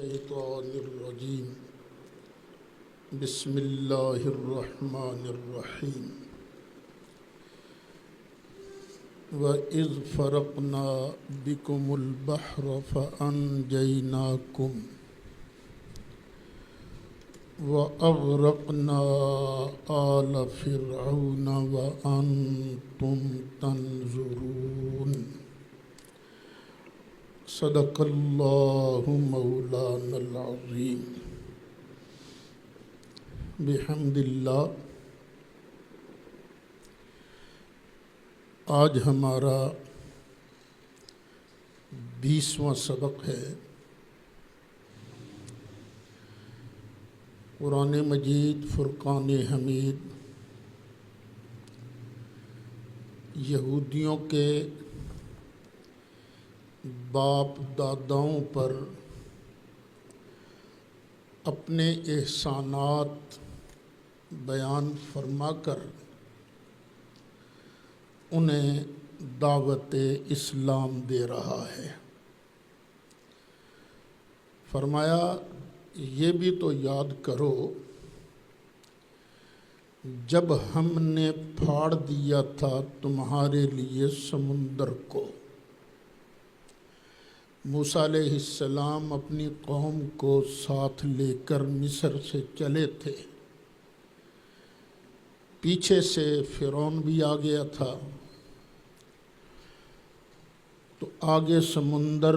الشیطان الرجیم بسم اللہ الرحمن الرحیم وَإِذْ فَرَقْنَا بِكُمُ الْبَحْرَ فَأَنْجَيْنَاكُمْ وَأَغْرَقْنَا آلَ فِرْعَوْنَ وَأَنْتُمْ تَنْظُرُونَ صدق اللہ مولانا العظیم۔ بحمد اللہ آج ہمارا 20واں سبق ہے۔ قرآن مجید فرقان حمید یہودیوں کے باپ داداؤں پر اپنے احسانات بیان فرما کر انہیں دعوت اسلام دے رہا ہے۔ فرمایا یہ بھی تو یاد کرو جب ہم نے پھاڑ دیا تھا تمہارے لیے سمندر کو۔ موسیٰ علیہ السلام اپنی قوم کو ساتھ لے کر مصر سے چلے تھے، پیچھے سے فرعون بھی آ گیا تھا، تو آگے سمندر،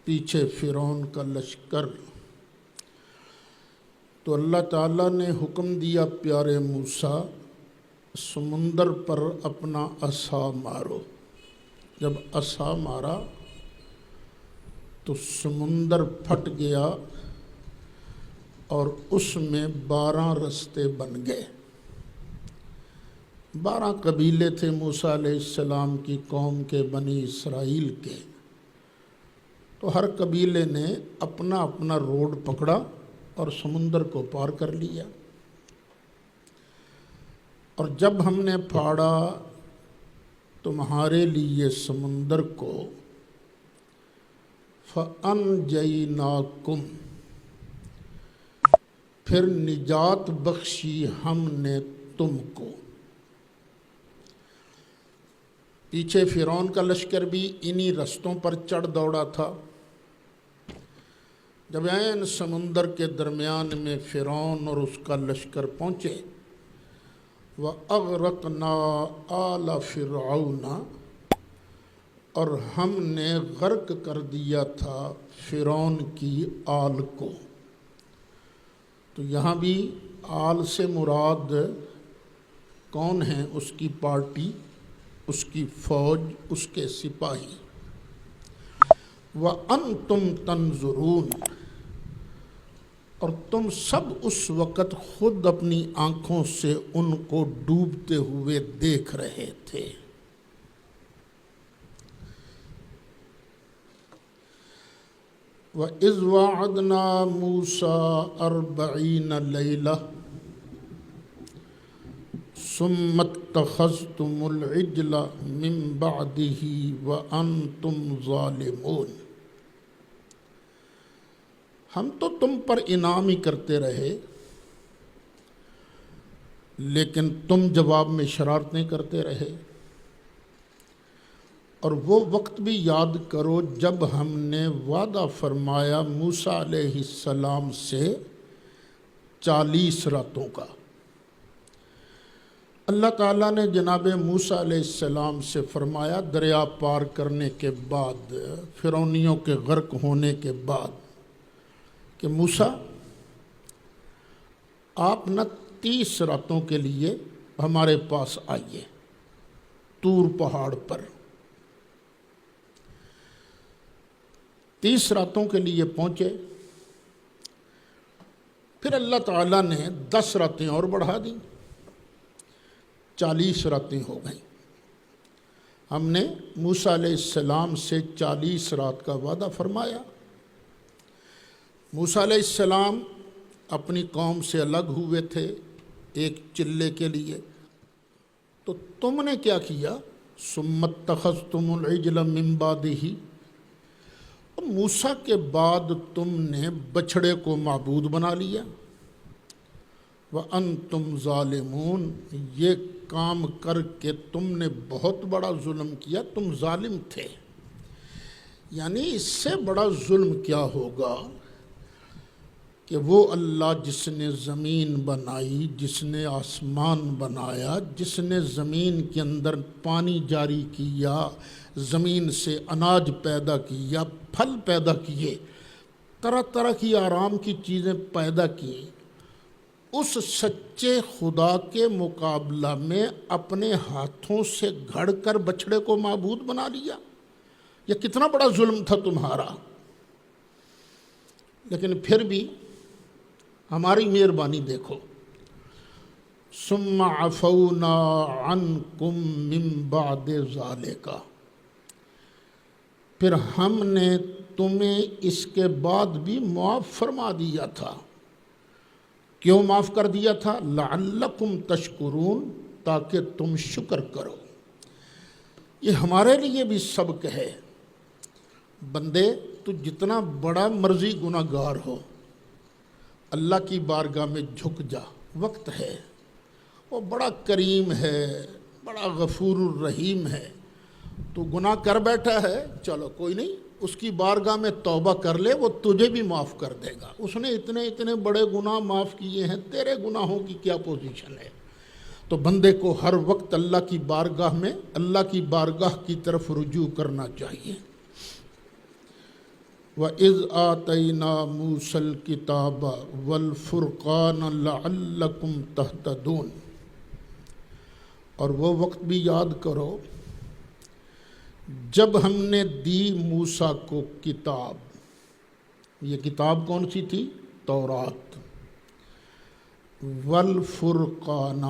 پیچھے فرعون کا لشکر۔ تو اللہ تعالیٰ نے حکم دیا پیارے موسیٰ سمندر پر اپنا عصا مارو۔ جب عصا مارا تو سمندر پھٹ گیا اور اس میں 12 رستے بن گئے۔ 12 قبیلے تھے موسیٰ علیہ السلام کی قوم کے، بنی اسرائیل کے۔ تو ہر قبیلے نے اپنا اپنا روڈ پکڑا اور سمندر کو پار کر لیا۔ اور جب ہم نے پھاڑا تمہارے لیے سمندر کو، فَأَنْجَيْنَاكُمْ، پھر نجات بخشی ہم نے تم کو۔ پیچھے فرعون کا لشکر بھی انہی رستوں پر چڑھ دوڑا تھا۔ جب عین سمندر کے درمیان میں فرعون اور اس کا لشکر پہنچے، وَأَغْرَقْنَا آلَ فِرْعَوْنَ، اور ہم نے غرق کر دیا تھا فرعون کی آل کو۔ تو یہاں بھی آل سے مراد کون ہیں؟ اس کی پارٹی، اس کی فوج، اس کے سپاہی۔ وَأَنْتُمْ تَنْظُرُونَ، اور تم سب اس وقت خود اپنی آنکھوں سے ان کو ڈوبتے ہوئے دیکھ رہے تھے۔ وَإِذْ وَعَدْنَا مُوسَىٰ 40 لَيْلَةً ثُمَّ اتَّخَذْتُمُ الْعِجْلَ مِن بَعْدِهِ وَأَنْتُمْ ظَالِمُونَ۔ ہم تو تم پر انعام ہی کرتے رہے، لیکن تم جواب میں شرارتیں کرتے رہے۔ اور وہ وقت بھی یاد کرو جب ہم نے وعدہ فرمایا موسیٰ علیہ السلام سے 40 راتوں کا۔ اللہ تعالیٰ نے جناب موسیٰ علیہ السلام سے فرمایا دریا پار کرنے کے بعد، فرعونیوں کے غرق ہونے کے بعد، کہ موسیٰ آپ نہ 30 راتوں کے لیے ہمارے پاس آئیے طور پہاڑ پر۔ 30 راتوں کے لیے پہنچے، پھر اللہ تعالیٰ نے 10 راتیں اور بڑھا دیں، 40 راتیں ہو گئیں۔ ہم نے موسیٰ علیہ السلام سے 40 رات کا وعدہ فرمایا۔ موسیٰ علیہ السلام اپنی قوم سے الگ ہوئے تھے ایک چلے کے لیے، تو تم نے کیا کیا؟ ثُمَّ اتَّخَذْتُمُ الْعِجْلَ مِن بَعْدِهِ، موسیٰ کے بعد تم نے بچھڑے کو معبود بنا لیا، وَأَنْتُمْ ظَالِمُونَ، یہ کام کر کے تم نے بہت بڑا ظلم کیا، تم ظالم تھے۔ یعنی اس سے بڑا ظلم کیا ہوگا کہ وہ اللہ جس نے زمین بنائی، جس نے آسمان بنایا، جس نے زمین کے اندر پانی جاری کیا، زمین سے اناج پیدا کیا، پھل پیدا کیے، طرح طرح کی آرام کی چیزیں پیدا کی، اس سچے خدا کے مقابلہ میں اپنے ہاتھوں سے گھڑ کر بچھڑے کو معبود بنا لیا۔ یہ کتنا بڑا ظلم تھا تمہارا۔ لیکن پھر بھی ہماری مہربانی دیکھو، ثم عفونا عنکم من بعد ذالک، پھر ہم نے تمہیں اس کے بعد بھی معاف فرما دیا تھا۔ کیوں معاف کر دیا تھا؟ لعلکم تشکرون، تاکہ تم شکر کرو۔ یہ ہمارے لیے بھی سبق ہے۔ بندے تو جتنا بڑا مرضی گناہ گار ہو، اللہ کی بارگاہ میں جھک جا، وقت ہے، وہ بڑا کریم ہے، بڑا غفور الرحیم ہے۔ تو گناہ کر بیٹھا ہے، چلو کوئی نہیں، اس کی بارگاہ میں توبہ کر لے، وہ تجھے بھی معاف کر دے گا۔ اس نے اتنے بڑے گناہ معاف کیے ہیں، تیرے گناہوں کی کیا پوزیشن ہے؟ تو بندے کو ہر وقت اللہ کی بارگاہ میں، اللہ کی بارگاہ کی طرف رجوع کرنا چاہیے۔ وَإِذْ آتَيْنَا مُوسَى الْكِتَابَ وَالْفُرْقَانَ لَعَلَّكُمْ تَهْتَدُونَ، اور وہ وقت بھی یاد کرو جب ہم نے دی موسیٰ کو کتاب۔ یہ کتاب کون سی تھی؟ تورات۔ والفرقان،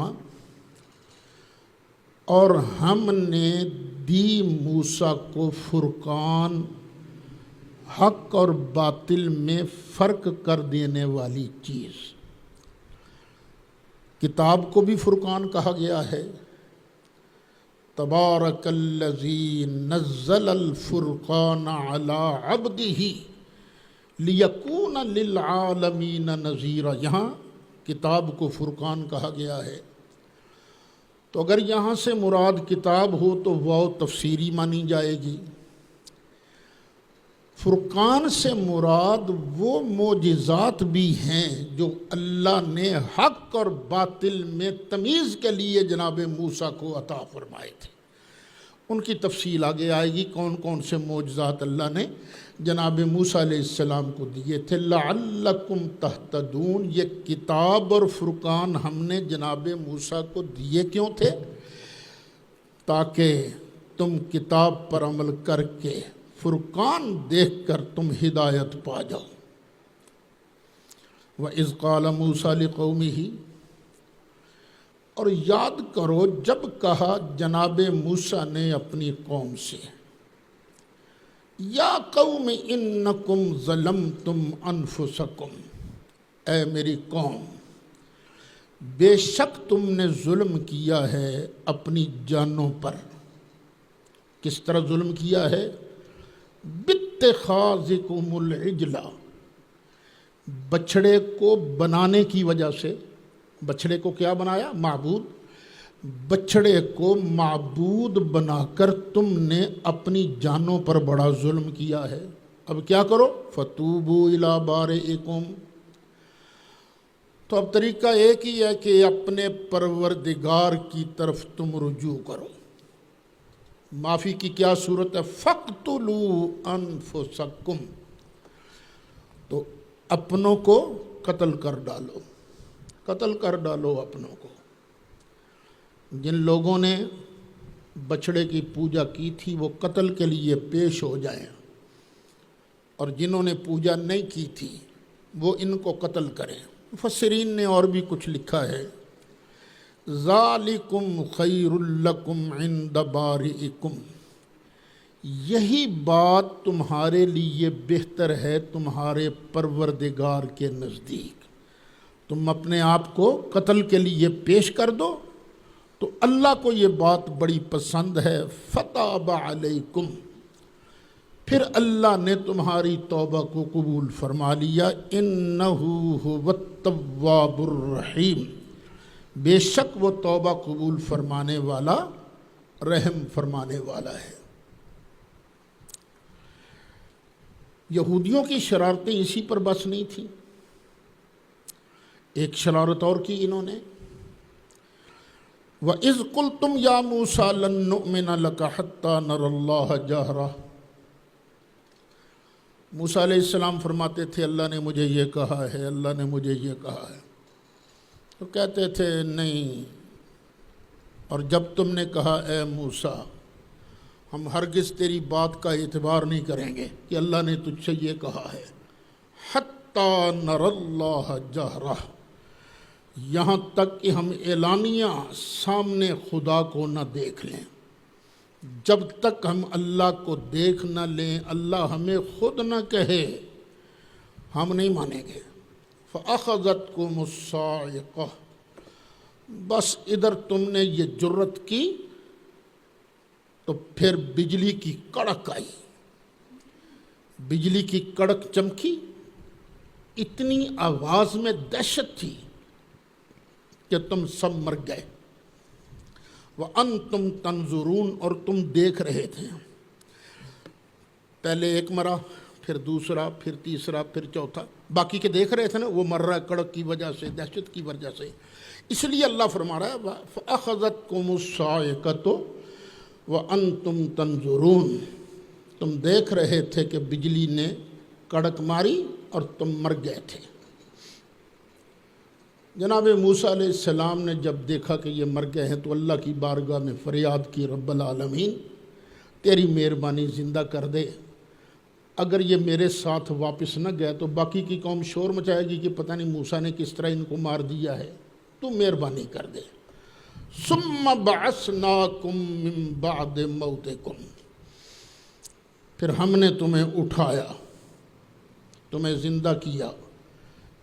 اور ہم نے دی موسیٰ کو فرقان، حق اور باطل میں فرق کر دینے والی چیز۔ کتاب کو بھی فرقان کہا گیا ہے۔ تبارک الذی نزل الفرقان علی عبدہ لیکون للعالمین نذیرا، یہاں کتاب کو فرقان کہا گیا ہے۔ تو اگر یہاں سے مراد کتاب ہو تو وہ تفسیری مانی جائے گی۔ فرقان سے مراد وہ معجزات بھی ہیں جو اللہ نے حق اور باطل میں تمیز کے لیے جناب موسیٰ کو عطا فرمائے تھے۔ ان کی تفصیل آگے آئے گی، کون کون سے معجزات اللہ نے جناب موسیٰ علیہ السلام کو دیے تھے۔ لعلکم تہتدون، یہ کتاب اور فرقان ہم نے جناب موسیٰ کو دیے کیوں تھے؟ تاکہ تم کتاب پر عمل کر کے فرقان دیکھ کر تم ہدایت پا جاؤ۔ وَإِذْ قَالَ مُوسَىٰ لِقَوْمِهِ، اور یاد کرو جب کہا جناب موسیٰ نے اپنی قوم سے، یا قوم انکم ظلمتم انفسکم، اے میری قوم بے شک تم نے ظلم کیا ہے اپنی جانوں پر۔ کس طرح ظلم کیا ہے؟ باتخاذکم العجل، بچھڑے کو بنانے کی وجہ سے۔ بچھڑے کو کیا بنایا؟ معبود۔ بچھڑے کو معبود بنا کر تم نے اپنی جانوں پر بڑا ظلم کیا ہے۔ اب کیا کرو؟ فتوبوا الی بارئکم، تو اب طریقہ ایک ہی ہے کہ اپنے پروردگار کی طرف تم رجوع کرو۔ معافی کی کیا صورت ہے؟ فَاقْتُلُوا أَنفُسَكُمْ، تو اپنوں کو قتل کر ڈالو، قتل کر ڈالو اپنوں کو۔ جن لوگوں نے بچھڑے کی پوجا کی تھی وہ قتل کے لیے پیش ہو جائیں، اور جنہوں نے پوجا نہیں کی تھی وہ ان کو قتل کریں۔ مفسرین نے اور بھی کچھ لکھا ہے، ذالکم خیر لکم عند بارئکم، یہی بات تمہارے لیے بہتر ہے تمہارے پروردگار کے نزدیک۔ تم اپنے آپ کو قتل کے لیے پیش کر دو تو اللہ کو یہ بات بڑی پسند ہے۔ فتاب علیکم، پھر اللہ نے تمہاری توبہ کو قبول فرما لیا۔ انہ هو التواب الرحیم، بے شک وہ توبہ قبول فرمانے والا، رحم فرمانے والا ہے۔ یہودیوں کی شرارتیں اسی پر بس نہیں تھیں، ایک شرارت اور کی انہوں نے۔ وَإِذْ قُلْتُمْ يَا مُوسَىٰ لَن نُّؤْمِنَ لَكَ حَتَّىٰ نَرَى اللَّهَ جَهْرَةً، موسیٰ علیہ السلام فرماتے تھے اللہ نے مجھے یہ کہا ہے، اللہ نے مجھے یہ کہا ہے، تو کہتے تھے نہیں، اور جب تم نے کہا اے موسیٰ ہم ہرگز تیری بات کا اعتبار نہیں کریں گے کہ اللہ نے تجھ سے یہ کہا ہے، حتیٰ نَرَى اللَّهَ جَهْرَةً، یہاں تک کہ ہم اعلانیہ سامنے خدا کو نہ دیکھ لیں۔ جب تک ہم اللہ کو دیکھ نہ لیں، اللہ ہمیں خود نہ کہے، ہم نہیں مانیں گے۔ فَأَخَذَتْكُمُ الصَّاعِقَةُ، بس ادھر تم نے یہ جرت کی تو پھر بجلی کی کڑک آئی، بجلی کی کڑک چمکی، اتنی آواز میں دہشت تھی کہ تم سب مر گئے۔ وَأَنْتُمْ تَنْظُرُونَ، اور تم دیکھ رہے تھے، پہلے ایک مرا، پھر دوسرا، پھر تیسرا، پھر چوتھا، باقی کے دیکھ رہے تھے نا، وہ مر رہا ہے کڑک کی وجہ سے، دہشت کی وجہ سے۔ اس لیے اللہ فرما رہا ہے فَأَخَذَتْكُمُ الصَّاعِقَةُ وَأَنْتُمْ تَنْظُرُونَ، تم دیکھ رہے تھے کہ بجلی نے کڑک ماری اور تم مر گئے تھے۔ جناب موسیٰ علیہ السلام نے جب دیکھا کہ یہ مر گئے ہیں تو اللہ کی بارگاہ میں فریاد کی، رب العالمین تیری مہربانی زندہ کر دے، اگر یہ میرے ساتھ واپس نہ گئے تو باقی کی قوم شور مچائے گی کہ پتہ نہیں موسیٰ نے کس طرح ان کو مار دیا ہے، تو مہربانی کر دے۔ ثم بعثناکم من بعد موتکم، پھر ہم نے تمہیں اٹھایا، تمہیں زندہ کیا،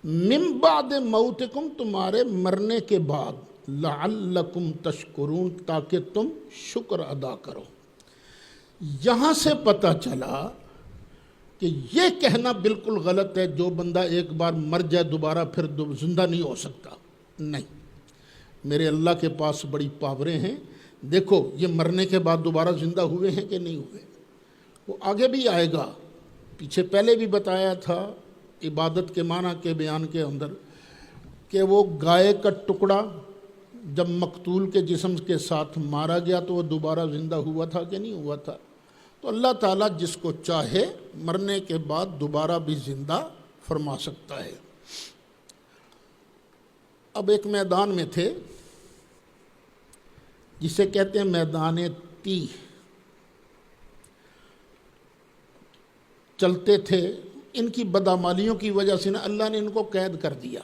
من بعد موتکم، تمہارے مرنے کے بعد، لعلکم تشکرون، تاکہ تم شکر ادا کرو۔ یہاں سے پتہ چلا کہ یہ کہنا بالکل غلط ہے جو بندہ ایک بار مر جائے دوبارہ پھر زندہ نہیں ہو سکتا، نہیں، میرے اللہ کے پاس بڑی پاوریں ہیں، دیکھو یہ مرنے کے بعد دوبارہ زندہ ہوئے ہیں کہ نہیں ہوئے، وہ آگے بھی آئے گا، پیچھے پہلے بھی بتایا تھا عبادت کے معنی کے بیان کے اندر کہ وہ گائے کا ٹکڑا جب مقتول کے جسم کے ساتھ مارا گیا تو وہ دوبارہ زندہ ہوا تھا کہ نہیں ہوا تھا۔ تو اللہ تعالیٰ جس کو چاہے مرنے کے بعد دوبارہ بھی زندہ فرما سکتا ہے۔ اب ایک میدان میں تھے جسے کہتے ہیں میدان تیہ، چلتے تھے، ان کی بدعمالیوں کی وجہ سے نا اللہ نے ان کو قید کر دیا۔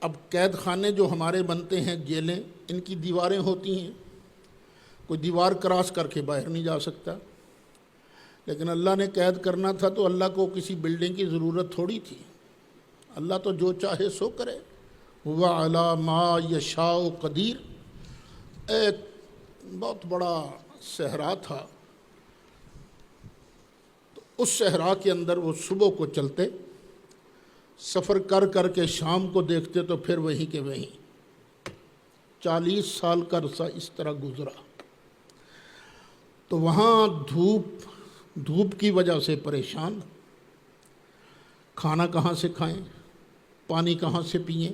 اب قید خانے جو ہمارے بنتے ہیں، جیلیں، ان کی دیواریں ہوتی ہیں، کوئی دیوار کراس کر کے باہر نہیں جا سکتا، لیکن اللہ نے قید کرنا تھا تو اللہ کو کسی بلڈنگ کی ضرورت تھوڑی تھی، اللہ تو جو چاہے سو کرے۔ هو علی ما یشاء قدیر، ایک بہت بڑا صحرا تھا، تو اس صحرا کے اندر وہ صبح کو چلتے، سفر کر کر کے شام کو دیکھتے تو پھر وہیں کے وہیں 40 سال کا عرصہ اس طرح گزرا۔ تو وہاں دھوپ کی وجہ سے پریشان، کھانا کہاں سے کھائیں، پانی کہاں سے پئیں،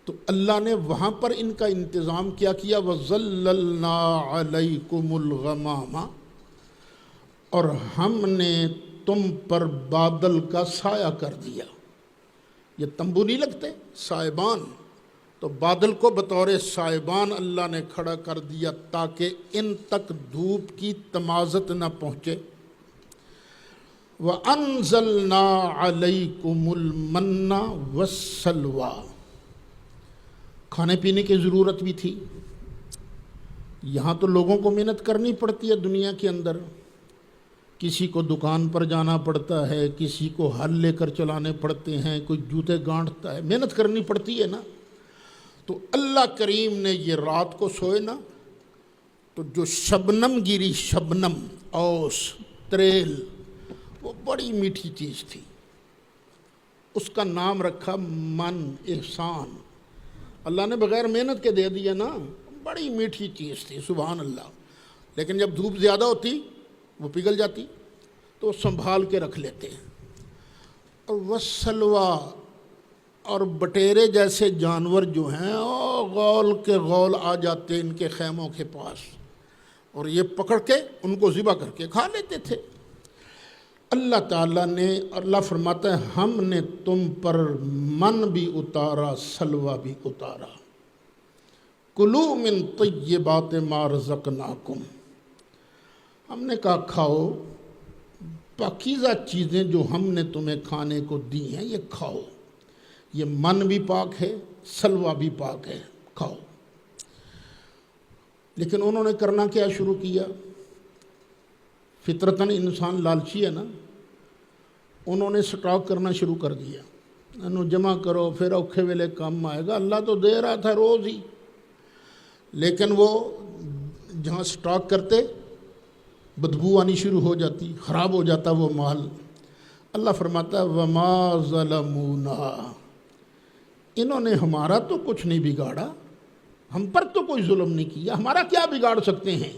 تو اللہ نے وہاں پر ان کا انتظام کیا وَظَلَّلْنَا عَلَيْكُمُ الْغَمَامَ، اور ہم نے تم پر بادل کا سایہ کر دیا۔ یہ تمبو نہیں لگتے سائبان، تو بادل کو بطور سائبان اللہ نے کھڑا کر دیا تاکہ ان تک دھوپ کی تمازت نہ پہنچے۔ وَأَنزَلْنَا عَلَيْكُمُ الْمَنَّ وَالسَّلْوَىٰ، کھانے پینے کی ضرورت بھی تھی۔ یہاں تو لوگوں کو محنت کرنی پڑتی ہے دنیا کے اندر، کسی کو دکان پر جانا پڑتا ہے، کسی کو ہل لے کر چلانے پڑتے ہیں، کوئی جوتے گانٹتا ہے، محنت کرنی پڑتی ہے نا۔ تو اللہ کریم نے یہ رات کو سوئے نا، تو جو شبنم گیری، شبنم، اوس، تریل، وہ بڑی میٹھی چیز تھی، اس کا نام رکھا من، احسان۔ اللہ نے بغیر محنت کے دے دیا نا، بڑی میٹھی چیز تھی، سبحان اللہ۔ لیکن جب دھوپ زیادہ ہوتی وہ پگھل جاتی، تو وہ سنبھال کے رکھ لیتے۔ اور وسلوا، اور بٹیرے جیسے جانور جو ہیں غول کے غول آ جاتے ان کے خیموں کے پاس، اور یہ پکڑ کے ان کو ذبح کر کے کھا لیتے تھے۔ اللہ تعالیٰ نے، اللہ فرماتا ہے ہم نے تم پر من بھی اتارا، سلوا بھی اتارا۔ کلو من طیبات ما رزقناکم، ہم نے کہا کھاؤ پاکیزہ چیزیں جو ہم نے تمہیں کھانے کو دی ہیں، یہ کھاؤ۔ یہ من بھی پاک ہے، سلوا بھی پاک ہے، کھاؤ۔ لیکن انہوں نے کرنا کیا شروع کیا؟ فطرتاً انسان لالچی ہے نا، انہوں نے سٹاک کرنا شروع کر دیا، انہوں جمع کرو پھر اوکھے ویلے کام آئے گا۔ اللہ تو دے رہا تھا روز ہی، لیکن وہ جہاں سٹاک کرتے بدبو آنی شروع ہو جاتی، خراب ہو جاتا وہ مال۔ اللہ فرماتا ہے وما ظلمونا، انہوں نے ہمارا تو کچھ نہیں بگاڑا، ہم پر تو کوئی ظلم نہیں کیا، ہمارا کیا بگاڑ سکتے ہیں؟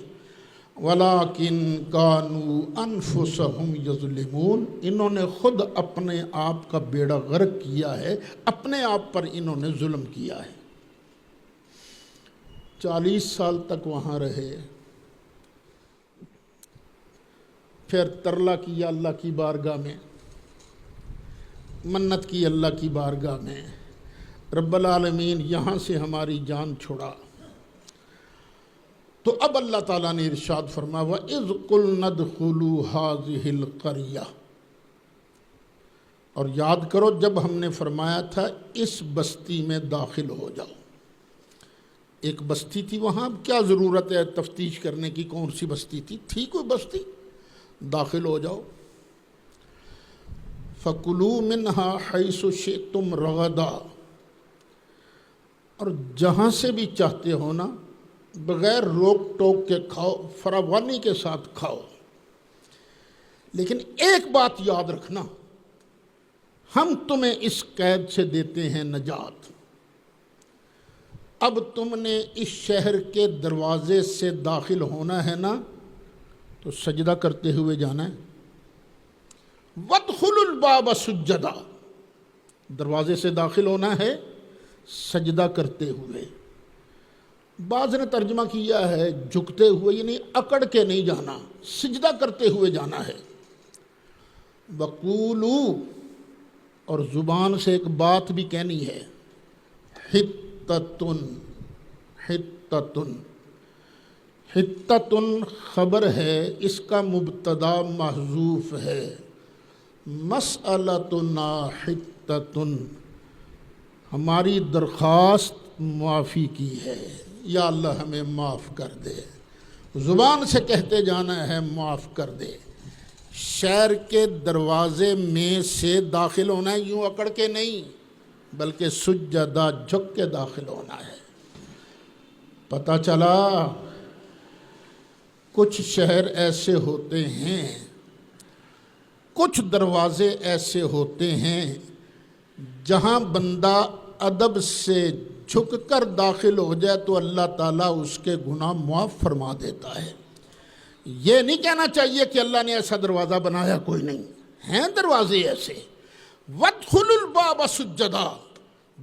وَلَٰكِن كَانُوا أَنفُسَهُمْ يَظْلِمُونَ، انہوں نے خود اپنے آپ کا بیڑا غرق کیا ہے، اپنے آپ پر انہوں نے ظلم کیا ہے۔ 40 سال تک وہاں رہے، پھر ترلا کیا اللہ کی بارگاہ میں، منت کی اللہ کی بارگاہ میں، رب العالمین یہاں سے ہماری جان چھڑا۔ تو اب اللہ تعالیٰ نے ارشاد فرمایا وَإِذْ قُلْنَا ادْخُلُوا هَٰذِهِ الْقَرْيَةَ، اور یاد کرو جب ہم نے فرمایا تھا اس بستی میں داخل ہو جاؤ۔ ایک بستی تھی وہاں، اب کیا ضرورت ہے تفتیش کرنے کی کون سی بستی تھی کوئی بستی، داخل ہو جاؤ۔ فَكُلُوا مِنْهَا حَيْثُ شِئْتُمْ رَغَدًا، اور جہاں سے بھی چاہتے ہو نا بغیر روک ٹوک کے کھاؤ، فراوانی کے ساتھ کھاؤ۔ لیکن ایک بات یاد رکھنا، ہم تمہیں اس قید سے دیتے ہیں نجات۔ اب تم نے اس شہر کے دروازے سے داخل ہونا ہے نا تو سجدہ کرتے ہوئے جانا ہے۔ وَادْخُلُوا الْبَابَ سُجَّدًا، دروازے سے داخل ہونا ہے سجدہ کرتے ہوئے۔ بعض نے ترجمہ کیا ہے جھکتے ہوئے، یعنی اکڑ کے نہیں جانا، سجدہ کرتے ہوئے جانا ہے۔ وَقُولُوا، اور زبان سے ایک بات بھی کہنی ہے، حِطَّةٌ، حِطَّةٌ، حِطَّةٌ خبر ہے، اس کا مبتدا محذوف ہے۔ مَسْأَلَتُنَا حِطَّةٌ، ہماری درخواست معافی کی ہے، یا اللہ ہمیں معاف کر دے۔ زبان سے کہتے جانا ہے معاف کر دے۔ شہر کے دروازے میں سے داخل ہونا ہے، یوں اکڑ کے نہیں بلکہ سجدہ جھک کے داخل ہونا ہے۔ پتہ چلا کچھ شہر ایسے ہوتے ہیں، کچھ دروازے ایسے ہوتے ہیں جہاں بندہ ادب سے جھک کر داخل ہو جائے تو اللہ تعالیٰ اس کے گناہ معاف فرما دیتا ہے۔ یہ نہیں کہنا چاہیے کہ اللہ نے ایسا دروازہ بنایا کوئی نہیں، ہیں دروازے ایسے۔ وَادْخُلُوا الْبَابَ سُجَّدًا،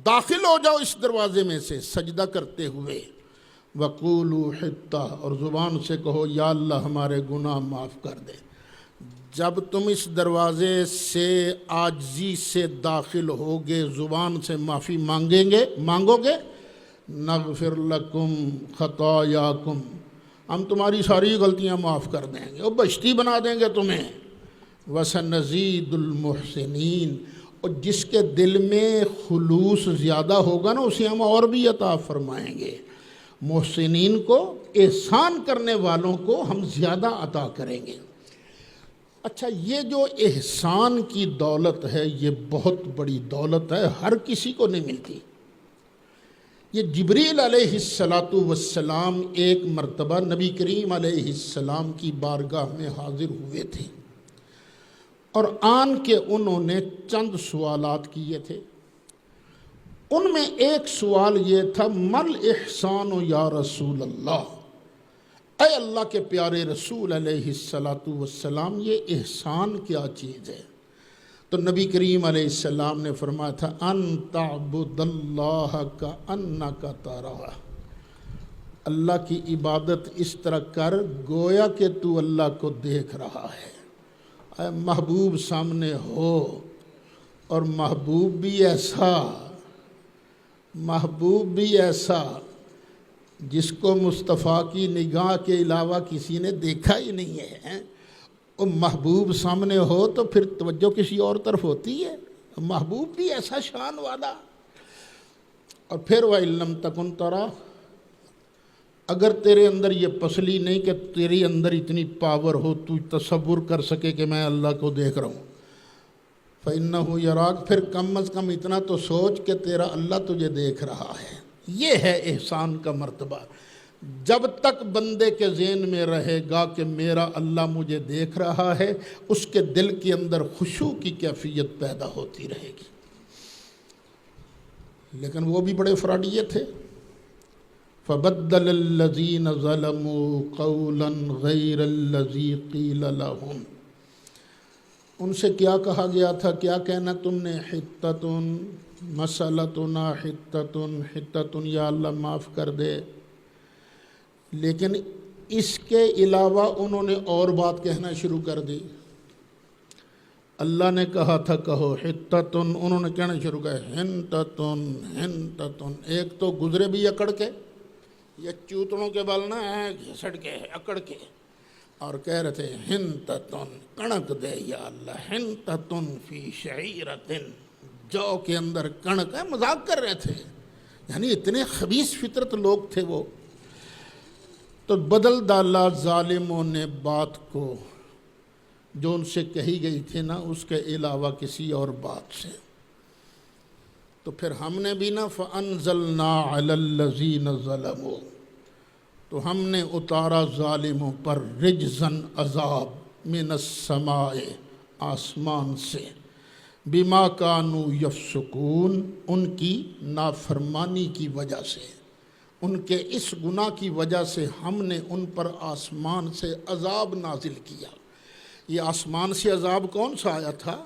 داخل ہو جاؤ اس دروازے میں سے سجدہ کرتے ہوئے۔ وَقُولُوا حِطَّةٌ، اور زبان سے کہو یا اللہ ہمارے گناہ معاف کر دے۔ جب تم اس دروازے سے عاجزی سے داخل ہوگے، زبان سے معافی مانگو گے، نغفر لکم خطایاکم، ہم تمہاری ساری غلطیاں معاف کر دیں گے، اور بہشتی بنا دیں گے تمہیں۔ وسنزید المحسنین، اور جس کے دل میں خلوص زیادہ ہوگا نا اسے ہم اور بھی عطا فرمائیں گے۔ محسنین کو، احسان کرنے والوں کو ہم زیادہ عطا کریں گے۔ اچھا، یہ جو احسان کی دولت ہے یہ بہت بڑی دولت ہے، ہر کسی کو نہیں ملتی۔ یہ جبریل علیہ السلام ایک مرتبہ نبی کریم علیہ السلام کی بارگاہ میں حاضر ہوئے تھے اور آن کے انہوں نے چند سوالات کیے تھے۔ ان میں ایک سوال یہ تھا، مل احسان یا رسول اللہ، اے اللہ کے پیارے رسول علیہ السلام، یہ احسان کیا چیز ہے؟ تو نبی کریم علیہ السلام نے فرمایا تھا، ان تعبد اللہ کأنک تراہ، اللہ کی عبادت اس طرح کر گویا کہ تو اللہ کو دیکھ رہا ہے۔ اے محبوب سامنے ہو، اور محبوب بھی ایسا جس کو مصطفیٰ کی نگاہ کے علاوہ کسی نے دیکھا ہی نہیں ہے۔ اور محبوب سامنے ہو تو پھر توجہ کسی اور طرف ہوتی ہے، محبوب بھی ایسا شان والا۔ اور پھر وَإِن لَّمْ تَكُن تَرَاهُ، اگر تیرے اندر یہ پسلی نہیں کہ تیرے اندر اتنی پاور ہو تو تصور کر سکے کہ میں اللہ کو دیکھ رہا ہوں، فَإِنَّهُ يَرَاكَ، پھر کم از کم اتنا تو سوچ کہ تیرا اللہ تجھے دیکھ رہا ہے۔ یہ ہے احسان کا مرتبہ۔ جب تک بندے کے ذہن میں رہے گا کہ میرا اللہ مجھے دیکھ رہا ہے، اس کے دل کے اندر خشوع کی کیفیت پیدا ہوتی رہے گی۔ لیکن وہ بھی بڑے فراڈیے تھے۔ فَبَدَّلَ الَّذِينَ ظَلَمُوا قَوْلًا غَيْرَ الَّذِي قِيلَ لَهُمْ، ان سے کیا کہا گیا تھا، کیا کہنا تم نے، حِتَّةٌ مَسَلَتُنَا حِتَّةٌ، یا اللہ معاف کر دے۔ لیکن اس کے علاوہ انہوں نے اور بات کہنا شروع کر دی۔ اللہ نے کہا تھا کہو حِتَّةٌ، انہوں نے کہنا شروع کیا، حِنْتَةٌ۔ ایک تو گزرے بھی اکڑ کے، یہ چوتڑوں کے بال نہ ہیں گھسڑ کے اکڑ کے، اور کہہ رہے تھے حِنْتَةٌ، کڑک دے یا اللہ، حِنْتَةٌ فی شعیرۃ، جو کے اندر کڑک ہے، مذاق کر رہے تھے، یعنی اتنے خبیث فطرت لوگ تھے وہ۔ تو بدل ڈالا ظالموں نے بات کو، جو ان سے کہی گئی تھی نا، اس کے علاوہ کسی اور بات سے۔ تو پھر ہم نے بھی نا فَأَنزَلْنَا عَلَى الَّذِينَ ظَلَمُوا، تو ہم نے اتارا ظالموں پر رجزاً عذاب من السماء، آسمان سے، بما کانوا یفسقون، ان کی نافرمانی کی وجہ سے، ان کے اس گناہ کی وجہ سے ہم نے ان پر آسمان سے عذاب نازل کیا۔ یہ آسمان سے عذاب کون سا آیا تھا؟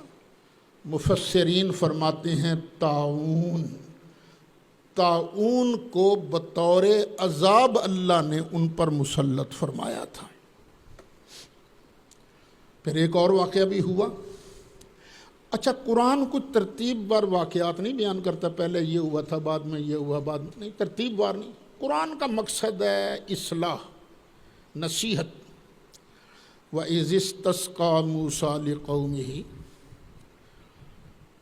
مفسرین فرماتے ہیں طاعون۔ طاعون کو بطور عذاب اللہ نے ان پر مسلط فرمایا تھا۔ پھر ایک اور واقعہ بھی ہوا۔ اچھا، قرآن کچھ ترتیب وار واقعات نہیں بیان کرتا، پہلے یہ ہوا تھا، بعد میں یہ ہوا، بعد میں نہیں، ترتیب وار نہیں۔ قرآن کا مقصد ہے اصلاح، نصیحت۔ وَإِذِ اسْتَسْقَىٰ مُوسَىٰ لِقَوْمِهِ،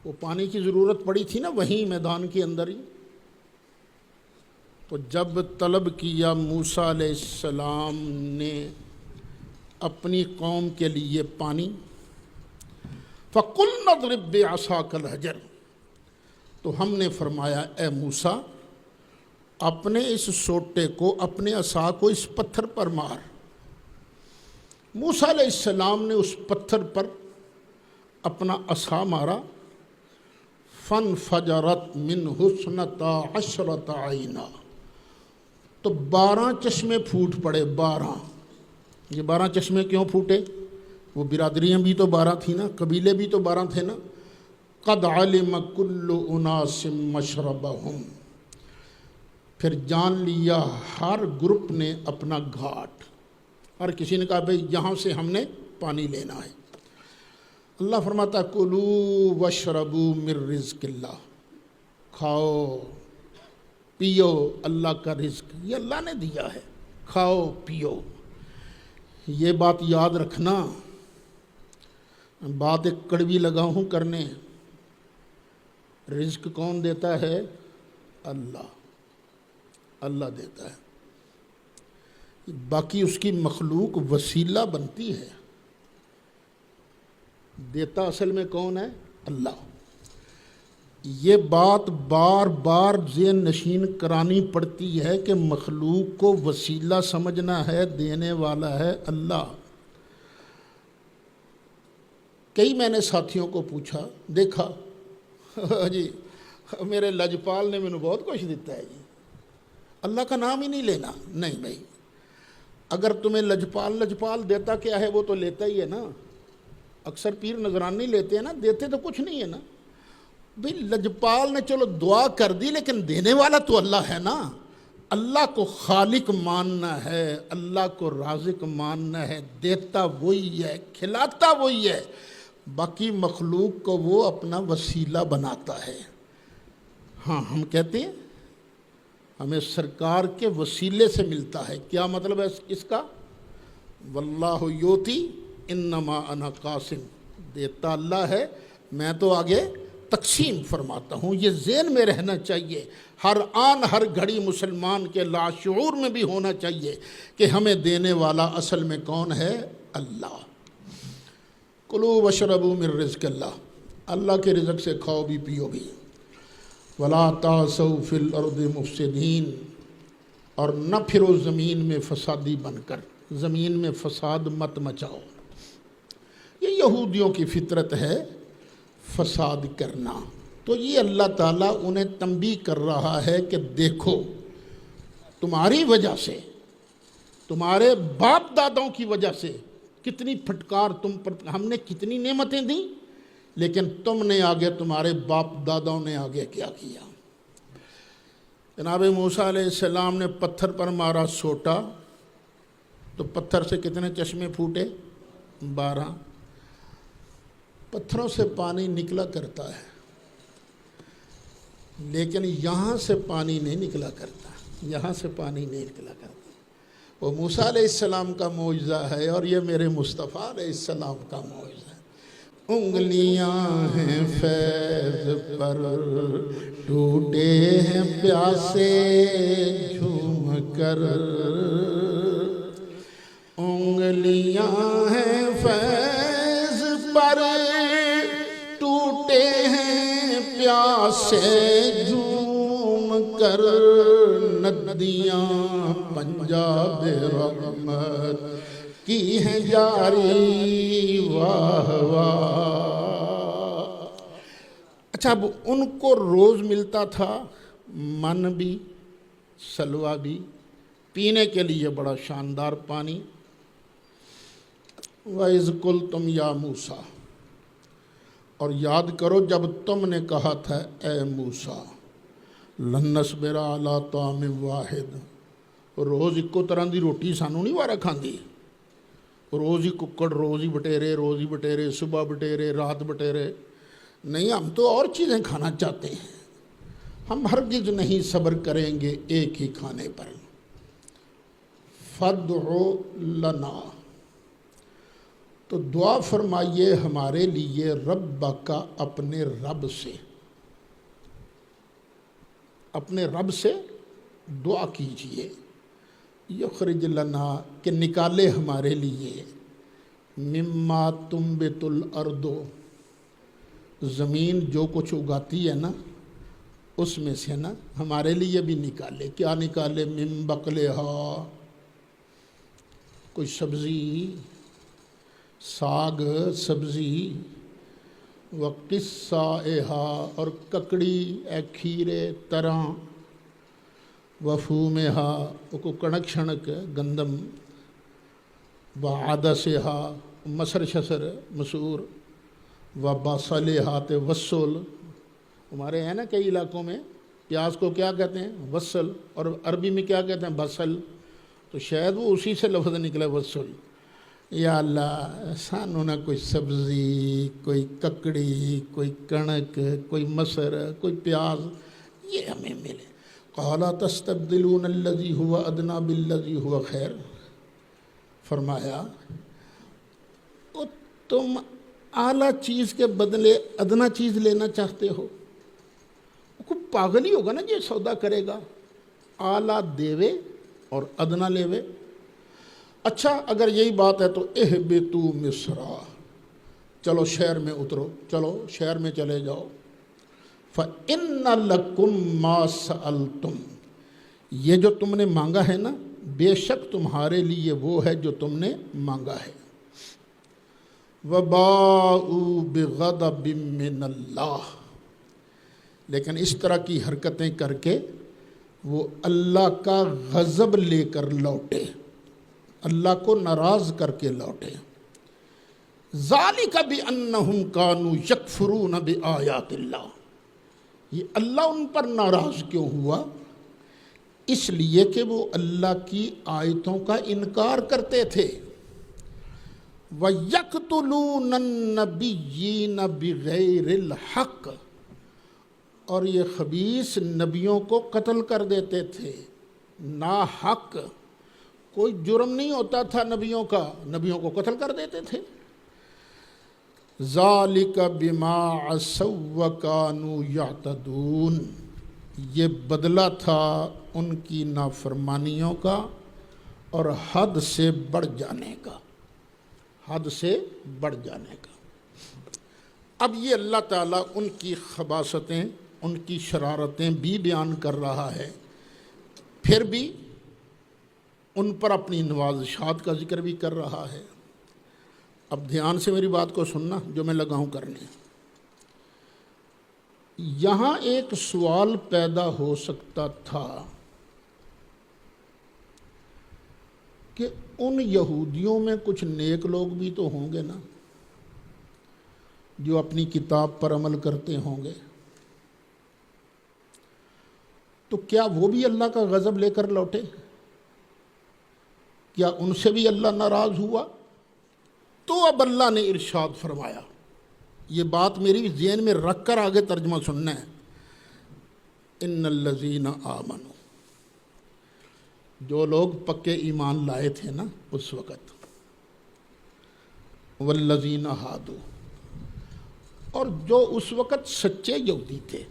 وہ پانی کی ضرورت پڑی تھی نا وہیں میدان کے اندر ہی، تو جب طلب کیا موسیٰ علیہ السلام نے اپنی قوم کے لیے پانی، فَقُلْنَا اضْرِب بِّعَصَاكَ الْحَجَرَ، تو ہم نے فرمایا اے موسیٰ اپنے اس سوٹے کو، اپنے عصا کو اس پتھر پر مار۔ موسیٰ علیہ السلام نے اس پتھر پر اپنا عصا مارا، فَانْفَجَرَتْ مِنْهُ اثْنَتَا عَشْرَةَ عَيْنًا، تو 12 چشمے پھوٹ پڑے۔ 12، یہ 12 چشمے کیوں پھوٹے؟ وہ برادریاں بھی تو 12 تھیں نا، قبیلے بھی تو 12 تھے نا۔ قَدْ عَلِمَ كُلُّ أُنَاسٍ مَشْرَبَهُمْ، پھر جان لیا ہر گروپ نے اپنا گھاٹ، ہر کسی نے کہا بھئی یہاں سے ہم نے پانی لینا ہے۔ اللہ فرماتا کُلُوا وَاشْرَبُوا مِن رِزْقِ اللہ، کھاؤ پیو اللہ کا رزق، یہ اللہ نے دیا ہے، کھاؤ پیو۔ یہ بات یاد رکھنا، بات ایک کڑوی لگا ہوں کرنے، رزق کون دیتا ہے؟ اللہ، اللہ دیتا ہے، باقی اس کی مخلوق وسیلہ بنتی ہے، دیتا اصل میں کون ہے؟ اللہ۔ یہ بات بار بار ذہن نشین کرانی پڑتی ہے کہ مخلوق کو وسیلہ سمجھنا ہے، دینے والا ہے اللہ۔ کئی میں نے ساتھیوں کو پوچھا، دیکھا جی میرے لجپال نے مجھے بہت کچھ دیتا ہے جی، اللہ کا نام ہی نہیں لینا۔ نہیں بھائی، اگر تمہیں لجپال دیتا کیا ہے، وہ تو لیتا ہی ہے نا۔ اکثر پیر نذرانی لیتے ہیں نا، دیتے تو کچھ نہیں ہے نا بھئی۔ لجپال نے چلو دعا کر دی، لیکن دینے والا تو اللہ ہے نا۔ اللہ کو خالق ماننا ہے، اللہ کو رازق ماننا ہے، دیتا وہی ہے، کھلاتا وہی ہے، باقی مخلوق کو وہ اپنا وسیلہ بناتا ہے۔ ہاں ہم کہتے ہیں ہمیں سرکار کے وسیلے سے ملتا ہے۔ کیا مطلب ہے اس کا؟ واللہ یوتی انما انا قاسم، دیتا اللہ ہے، میں تو آگے تقسیم فرماتا ہوں۔ یہ ذہن میں رہنا چاہیے، ہر آن ہر گھڑی مسلمان کے لاشعور میں بھی ہونا چاہیے کہ ہمیں دینے والا اصل میں کون ہے؟ اللہ۔ کلوا واشربوا من رزق اللہ، اللہ کے رزق سے کھاؤ بھی پیو بھی۔ ولا تعثوا فی الارض مفسدین، اور نہ پھرو زمین میں فسادی بن کر، زمین میں فساد مت مچاؤ۔ یہ یہودیوں کی فطرت ہے فساد کرنا، تو یہ اللہ تعالیٰ انہیں تنبیہ کر رہا ہے کہ دیکھو تمہاری وجہ سے، تمہارے باپ دادوں کی وجہ سے کتنی پھٹکار تم پر، ہم نے کتنی نعمتیں دیں، لیکن تم نے آگے، تمہارے باپ دادوں نے آگے کیا کیا۔ جناب موسیٰ علیہ السلام نے پتھر پر مارا سوٹا، تو پتھر سے کتنے چشمے پھوٹے؟ 12۔ پتھروں سے پانی نکلا کرتا ہے، لیکن یہاں سے پانی نہیں نکلا کرتا، یہاں سے پانی نہیں نکلا کرتا۔ وہ موسیٰ علیہ السلام کا معجزہ ہے، اور یہ میرے مصطفیٰ علیہ السلام کا معجزہ ہے۔ انگلیاں ہیں فیض پر ٹوٹے ہیں پیاسے جھوم کر، انگلیاں ہیں فیض پر ٹوٹے ہیں پیاسے جھوم کر، ندیاں پنجاب رحمت کی ہیں جاری، واہ واہ۔ اچھا، اب ان کو روز ملتا تھا من بھی، سلوہ بھی، پینے کے لیے بڑا شاندار پانی۔ وَإِذْ قُلْتُمْ يَا مُوسَىٰ، اور یاد کرو جب تم نے کہا تھا اے موسیٰ، لَن نَّصْبِرَ عَلَىٰ طَعَامٍ وَاحِدٍ، روز اکو طرح دی روٹی سانوں نہیں وارا کھاندی، روز ہی ککڑ، روز ہی بٹیرے، صبح بٹیرے، رات بٹیرے، نہیں، ہم تو اور چیزیں کھانا چاہتے ہیں، ہم ہرگز نہیں صبر کریں گے ایک ہی کھانے پر۔ فَادْعُ لَنَا، تو دعا فرمائیے ہمارے لیے، ربک، اپنے رب سے، اپنے رب سے دعا کیجئے، یخرج لنا، کہ نکالے ہمارے لیے، مما تنبت الارض، زمین جو کچھ اگاتی ہے نا اس میں سے نا ہمارے لیے بھی نکالے۔ کیا نکالے؟ من بقلہا، کوئی سبزی، ساگ سبزی، وقصائہا، اور ککڑی، اے کھیرے، تراں، وفومہا، کو کنک شنک گندم، وعدسہا، مسر شسر مسور، وبصلہا، تے وصل، ہمارے ہیں نا کئی علاقوں میں پیاز کو کیا کہتے ہیں؟ وصل، اور عربی میں کیا کہتے ہیں؟ بصل، تو شاید وہ اسی سے لفظ نکلا وصل۔ یا اللہ سانوں نہ کوئی سبزی، کوئی ککڑی، کوئی کنک، کوئی مسر، کوئی پیاز، یہ ہمیں ملے۔ قَالَ تَسْتَبْدِلُونَ الَّذِي هُوَ أَدْنَىٰ بِالَّذِي هُوَ خَيْرٌ، فرمایا تم اعلیٰ چیز کے بدلے ادنا چیز لینا چاہتے ہو؟ کوئی پاگل ہی ہوگا نا جو سودا کرے گا، اعلیٰ دیوے اور ادنا لیوے۔ اچھا اگر یہی بات ہے تو اہبطوا مصر، چلو شہر میں اترو، چلو شہر میں چلے جاؤ، فَإِنَّ لَكُمْ مَا سَأَلْتُمْ، یہ جو تم نے مانگا ہے نا، بے شک تمہارے لیے وہ ہے جو تم نے مانگا ہے۔ وَبَاءُوا بِغَضَبٍ مِّنَ اللَّهِ، لیکن اس طرح کی حرکتیں کر کے وہ اللہ کا غضب لے کر لوٹے، اللہ کو ناراض کر کے لوٹے۔ ذَلِكَ بِأَنَّهُمْ كَانُوا يَكْفُرُونَ بِآيَاتِ اللَّهِ، یہ اللہ ان پر ناراض کیوں ہوا؟ اس لیے کہ وہ اللہ کی آیتوں کا انکار کرتے تھے۔ وَيَقْتُلُونَ النَّبِيِّينَ بِغَيْرِ الْحَقِّ، اور یہ خبیث نبیوں کو قتل کر دیتے تھے ناحق، کوئی جرم نہیں ہوتا تھا نبیوں کا، نبیوں کو قتل کر دیتے تھے۔ ذَلِكَ بِمَا عَصَوْا وَكَانُوا يَعْتَدُونَ، یہ بدلہ تھا ان کی نافرمانیوں کا اور حد سے بڑھ جانے کا، حد سے بڑھ جانے کا۔ اب یہ اللہ تعالیٰ ان کی خباثتیں، ان کی شرارتیں بھی بیان کر رہا ہے، پھر بھی ان پر اپنی نوازشات کا ذکر بھی کر رہا ہے۔ اب دھیان سے میری بات کو سننا جو میں لگا ہوں کرنے۔ یہاں ایک سوال پیدا ہو سکتا تھا کہ ان یہودیوں میں کچھ نیک لوگ بھی تو ہوں گے نا، جو اپنی کتاب پر عمل کرتے ہوں گے، تو کیا وہ بھی اللہ کا غضب لے کر لوٹے؟ کیا ان سے بھی اللہ ناراض ہوا؟ تو اب اللہ نے ارشاد فرمایا، یہ بات میری ذہن میں رکھ کر آگے ترجمہ سننا ہے۔ ان الذین آمنوا، جو لوگ پکے ایمان لائے تھے نا اس وقت، والذین ہادوا، اور جو اس وقت سچے یہودی تھے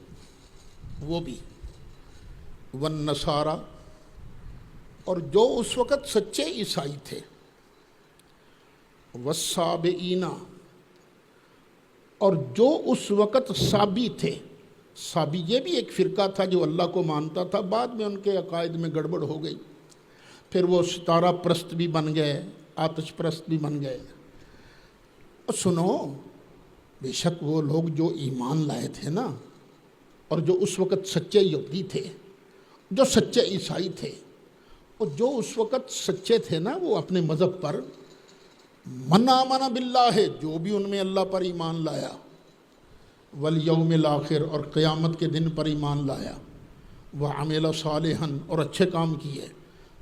وہ بھی، والنصارى، اور جو اس وقت سچے عیسائی تھے، والصابئین، اور جو اس وقت صابی تھے۔ صابی یہ بھی ایک فرقہ تھا جو اللہ کو مانتا تھا، بعد میں ان کے عقائد میں گڑبڑ ہو گئی، پھر وہ ستارہ پرست بھی بن گئے، آتش پرست بھی بن گئے۔ اور سنو، بے شک وہ لوگ جو ایمان لائے تھے نا، اور جو اس وقت سچے یہودی تھے، جو سچے عیسائی تھے، اور جو اس وقت سچے تھے نا وہ اپنے مذہب پر، من آمن باللہ، جو بھی ان میں اللہ پر ایمان لایا، والیوم الآخر، اور قیامت کے دن پر ایمان لایا، وعمل صالحا، اور اچھے کام کیے،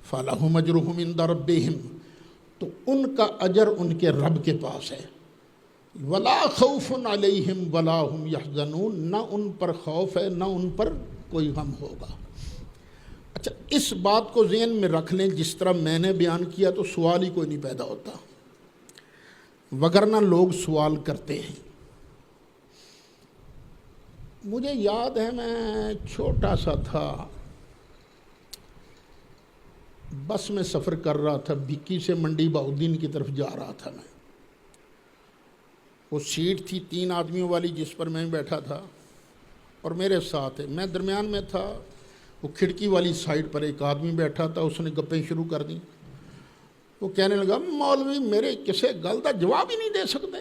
فلہم اجرہم عند ربہم، تو ان کا اجر ان کے رب کے پاس ہے، ولا خوف علیہم ولا ہم یحزنون، نہ ان پر خوف ہے نہ ان پر کوئی غم ہوگا۔ اچھا، اس بات کو ذہن میں رکھ لیں، جس طرح میں نے بیان کیا تو سوال ہی کوئی نہیں پیدا ہوتا، وگرنہ لوگ سوال کرتے ہیں۔ مجھے یاد ہے میں چھوٹا سا تھا، بس میں سفر کر رہا تھا، بھکی سے منڈی بہاؤالدین کی طرف جا رہا تھا میں۔ وہ سیٹ تھی 3 آدمیوں والی جس پر میں بیٹھا تھا، اور میرے ساتھ میں درمیان میں تھا۔ وہ کھڑکی والی سائڈ پر ایک آدمی بیٹھا تھا، اس نے گپیں شروع کر دیں۔ وہ کہنے لگا، مولوی میرے کسے گل دا جواب ہی نہیں دے سکتے،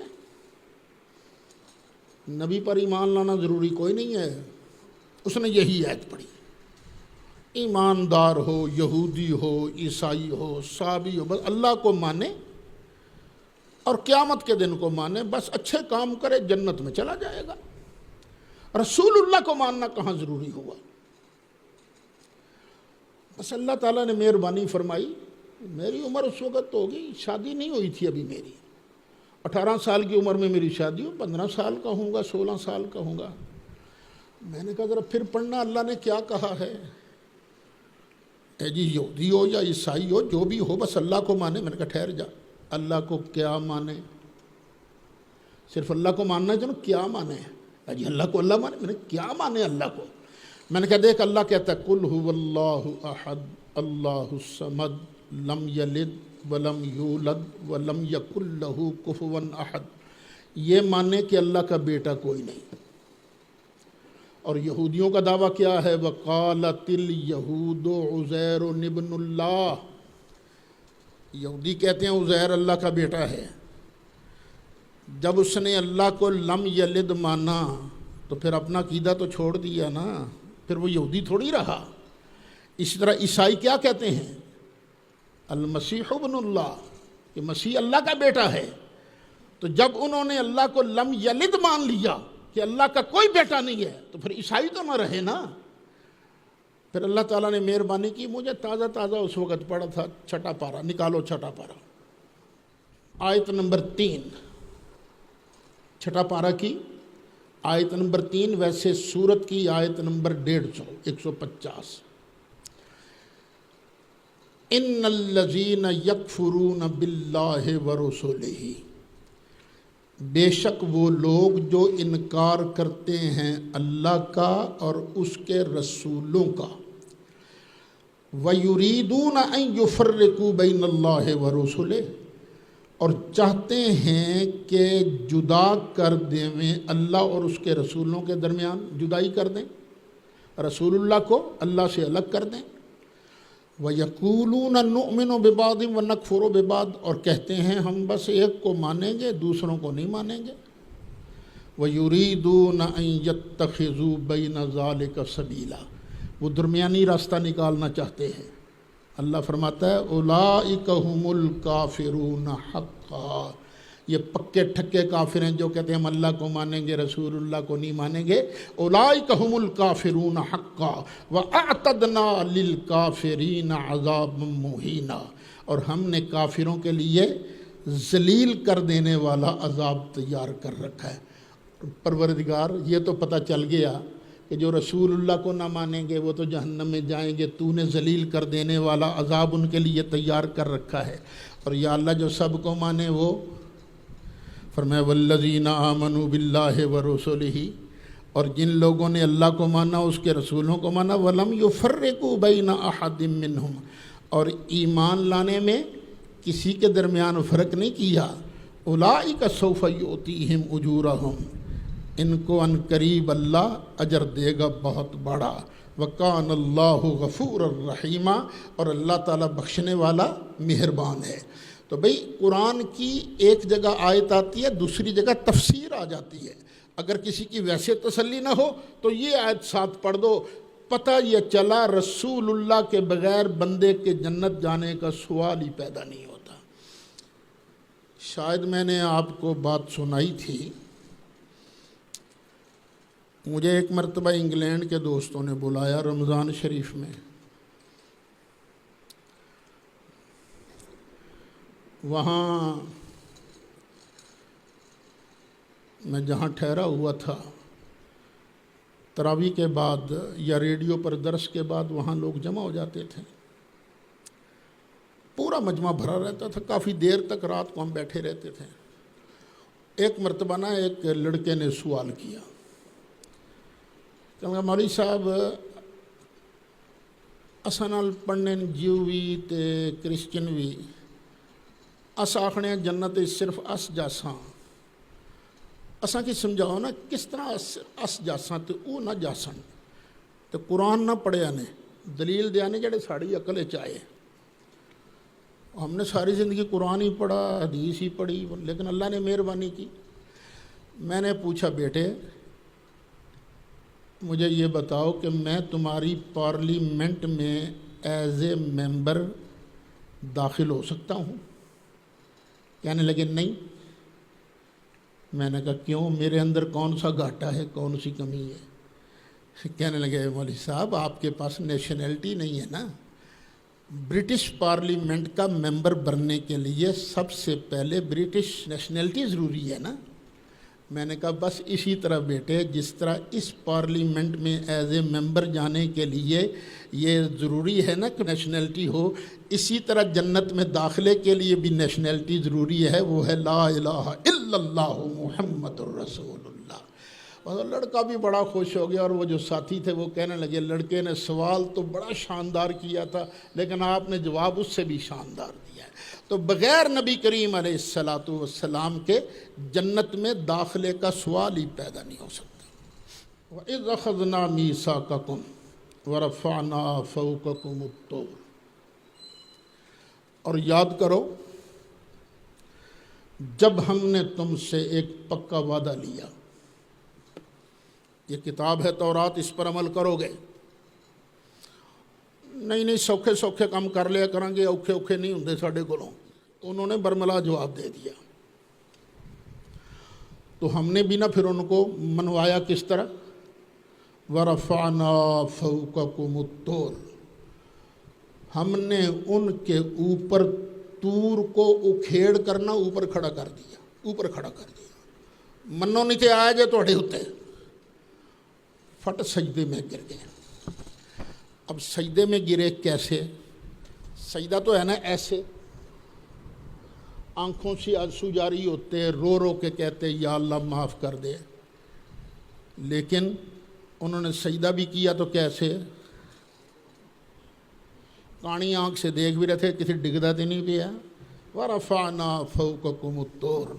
نبی پر ایمان لانا ضروری کوئی نہیں ہے۔ اس نے یہی آیت پڑھی، ایماندار ہو، یہودی ہو، عیسائی ہو، صابی ہو، بس اللہ کو مانے اور قیامت کے دن کو مانے، بس اچھے کام کرے، جنت میں چلا جائے گا۔ رسول اللہ کو ماننا کہاں ضروری ہوا؟ بس اللہ تعالیٰ نے مہربانی فرمائی، میری عمر اس وقت ہوگی، شادی نہیں ہوئی تھی ابھی میری، 18 سال کی عمر میں میری شادی ہو، 15 سال کا ہوں گا، 16 سال کا ہوں گا۔ میں نے کہا ذرا پھر پڑھنا اللہ نے کیا کہا ہے۔ اے جی، یہودی ہو یا عیسائی ہو، جو بھی ہو، بس اللہ کو مانے۔ میں نے کہا ٹھہر جا، اللہ کو کیا مانے؟ صرف اللہ کو ماننا ہے، جنہوں کیا مانے؟ جی اللہ کو اللہ مانے؟ میں نے کیا مانے اللہ کو؟ میں نے کہا دیکھ، اللہ کہتا ہے قل هو اللہ احد اللہ الصمد لم یلد ولم یولد ولم یکن لہ کفوا احد۔ یہ مانے کہ اللہ کا بیٹا کوئی نہیں، اور یہودیوں کا دعویٰ کیا ہے؟ وَقَالَتِ الْيَهُودُ عُزَيْرٌ ابْنُ اللَّهِ، یہودی کہتے ہیں عزیر اللہ کا بیٹا ہے۔ جب اس نے اللہ کو لم یلد مانا تو پھر اپنا عقیدہ تو چھوڑ دیا نا، پھر وہ یہودی تھوڑی رہا۔ اسی طرح عیسائی کیا کہتے ہیں؟ المسیح ابن اللہ، کہ مسیح اللہ کا بیٹا ہے۔ تو جب انہوں نے اللہ کو لم یلد مان لیا کہ اللہ کا کوئی بیٹا نہیں ہے تو پھر عیسائی تو نہ رہے نا۔ پھر اللہ تعالیٰ نے مہربانی کی، مجھے تازہ اس وقت پڑھا تھا چھٹا پارہ، نکالو چھٹا پارہ، آیت نمبر 3، چھٹا پارہ کی آیت نمبر 3، ویسے سورت کی آیت نمبر 150۔ ان الذین یکفرون باللہ ورسلہ، بے شک وہ لوگ جو انکار کرتے ہیں اللہ کا اور اس کے رسولوں کا، وَيُرِيدُونَ أَن يُفَرِّقُوا بَيْنَ اللَّهِ وَرُسُلِهِ، اور چاہتے ہیں کہ جدا کر دیں اللہ اور اس کے رسولوں کے درمیان، جدائی کر دیں، رسول اللہ کو اللہ سے الگ کر دیں۔ وَيَقُولُونَ نُؤْمِنُ بِبَعْضٍ وَنَكْفُرُ بِبَعْضٍ، اور کہتے ہیں ہم بس ایک کو مانیں گے دوسروں کو نہیں مانیں گے۔ وَيُرِيدُونَ أَن يَتَّخِذُوا بَيْنَ ذَلِكَ سَبِيلًا، وہ درمیانی راستہ نکالنا چاہتے ہیں۔ اللہ فرماتا ہے أُولَئِكَ هُمُ الْكَافِرُونَ حَقًّا، یہ پکے ٹھکے کافر ہیں جو کہتے ہیں ہم اللہ کو مانیں گے رسول اللہ کو نہیں مانیں گے۔ اولئک هم الکافرون حقا واعتدنا للکافرین عذابا مہینا، اور ہم نے کافروں کے لیے ذلیل کر دینے والا عذاب تیار کر رکھا ہے۔ پروردگار یہ تو پتہ چل گیا کہ جو رسول اللہ کو نہ مانیں گے وہ تو جہنم میں جائیں گے، تو نے ذلیل کر دینے والا عذاب ان کے لیے تیار کر رکھا ہے۔ اور یا اللہ جو سب کو مانے وہ فرمایا والذین آمنوا باللہ ورسلہ، اور جن لوگوں نے اللہ کو مانا اس کے رسولوں کو مانا، ولم یفرقوا بین احد منہم، اور ایمان لانے میں کسی کے درمیان فرق نہیں کیا۔ اولئک سوف یؤتیہم اجورہم، ان کو ان قریب اللہ اجر دے گا بہت بڑا۔ وکان اللہ غفور الرحیم، اور اللہ تعالیٰ بخشنے والا مہربان ہے۔ تو بھئی قرآن کی ایک جگہ آیت آتی ہے، دوسری جگہ تفسیر آ جاتی ہے۔ اگر کسی کی ویسے تسلی نہ ہو تو یہ آیت ساتھ پڑھ دو، پتہ یہ چلا رسول اللہ کے بغیر بندے کے جنت جانے کا سوال ہی پیدا نہیں ہوتا۔ شاید میں نے آپ کو بات سنائی تھی، مجھے ایک مرتبہ انگلینڈ کے دوستوں نے بلایا رمضان شریف میں۔ وہاں میں جہاں ٹھہرا ہوا تھا، تراویح کے بعد یا ریڈیو پر درس کے بعد وہاں لوگ جمع ہو جاتے تھے، پورا مجمع بھرا رہتا تھا، کافی دیر تک رات کو ہم بیٹھے رہتے تھے۔ ایک مرتبہ نا ایک لڑکے نے سوال کیا، کہ مولوی صاحب اساں نال پڑھنے جیو بھی تے کرسچن بھی، اس آخنے جنت صرف اس جاساں، اساں کی سمجھاؤ نا کس طرح اس جاساں تے او نہ جاسن، تے قرآن نہ پڑھیا نے دلیل دیا نے جڑے ساڑی عقل چاہے۔ ہم نے ساری زندگی قرآن ہی پڑھا، حدیث ہی پڑھی، لیکن اللہ نے مہربانی کی۔ میں نے پوچھا بیٹے مجھے یہ بتاؤ کہ میں تمہاری پارلیمنٹ میں ایز اے ممبر داخل ہو سکتا ہوں؟ کہنے لگے نہیں۔ میں نے کہا کیوں، میرے اندر کون سا گھاٹا ہے، کون سی کمی ہے؟ کہنے لگے مولوی صاحب آپ کے پاس نیشنلٹی نہیں ہے نا، برٹش پارلیمنٹ کا ممبر بننے کے لیے سب سے پہلے برٹش نیشنلٹی ضروری ہے نا۔ میں نے کہا بس اسی طرح بیٹے، جس طرح اس پارلیمنٹ میں ایز اے ممبر جانے کے لیے یہ ضروری ہے نا کہ نیشنلٹی ہو، اسی طرح جنت میں داخلے کے لیے بھی نیشنلٹی ضروری ہے، وہ ہے لا الہ الا اللہ محمد الرسول اللہ۔ اور لڑکا بھی بڑا خوش ہو گیا، اور وہ جو ساتھی تھے وہ کہنے لگے لڑکے نے سوال تو بڑا شاندار کیا تھا لیکن آپ نے جواب اس سے بھی شاندار دیا ہے۔ تو بغیر نبی کریم علیہ الصلاۃ والسلام کے جنت میں داخلے کا سوال ہی پیدا نہیں ہو سکتا۔ وَإِذْ أَخَذْنَا مِيثَاقَكُمْ وَرَفَعْنَا فَوْقَكُمُ الطُّورَ، اور یاد کرو جب ہم نے تم سے ایک پکا وعدہ لیا، یہ کتاب ہے تورات، اس پر عمل کرو گے، نہیں سوکھے سوکھے کام کر لیا کریں گے، اوکھے اوکھے نہیں ہوندے ساڈے کولوں۔ انہوں نے برملا جواب دے دیا۔ تو ہم نے بھی نہ پھر ان کو منوایا کس طرح؟ وَرَفَعْنَا فَوْقَكُمُ الطُّورَ، ہم نے ان کے اوپر طور کو اکھیڑ کرنا اوپر کھڑا کر دیا، منو نہیں تے آیا جے تواڈے اُتے، فٹ سجدے میں گر گئے۔ اب سجدے میں گرے کیسے؟ سجدہ تو ہے نا ایسے، آنکھوں سے آنسو جاری ہوتے، رو رو کے کہتے یا اللہ معاف کر دے، لیکن انہوں نے سجدہ بھی کیا تو کیسے؟ کانی آنکھ سے دیکھ بھی رہے تھے کسی ڈگدا تو نہیں پیا۔ وَرَفَعْنَا فَوْقَكُمُ الطُّورَ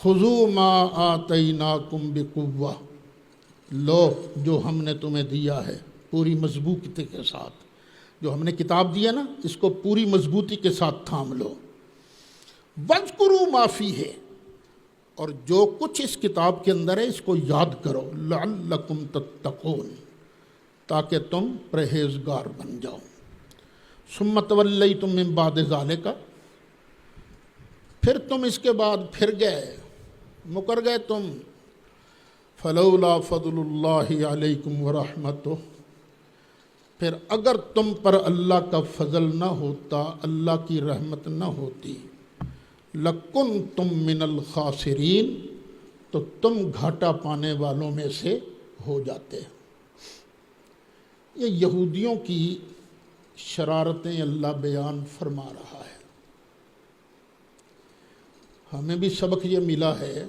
خُذُوا مَا آتَيْنَاكُمْ بِقُوَّةٍ، لو جو ہم نے تمہیں دیا ہے پوری مضبوطی کے ساتھ، جو ہم نے کتاب دیا نا اس کو پوری مضبوطی کے ساتھ تھام لو۔ وَاذْكُرُوا مَا فِيهِ، اور جو کچھ اس کتاب کے اندر ہے اس کو یاد کرو، لَعَلَّكُمْ تَتَّقُونَ، تاکہ تم پرہیزگار بن جاؤ۔ ثُمَّ تَوَلَّيْتُم مِّن بَعْدِ ذَلِكَ، پھر تم اس کے بعد پھر گئے، مکر گئے تم۔ فَلَوْلَا فَضْلُ اللَّهِ عَلَيْكُمْ وَرَحْمَتُهُ، پھر اگر تم پر اللہ کا فضل نہ ہوتا، اللہ کی رحمت نہ ہوتی، لَكُنْتُم مِّنَ الْخَاسِرِينَ، تو تم گھاٹا پانے والوں میں سے ہو جاتے۔ یہ یہودیوں کی شرارتیں اللہ بیان فرما رہا ہے۔ ہمیں بھی سبق یہ ملا ہے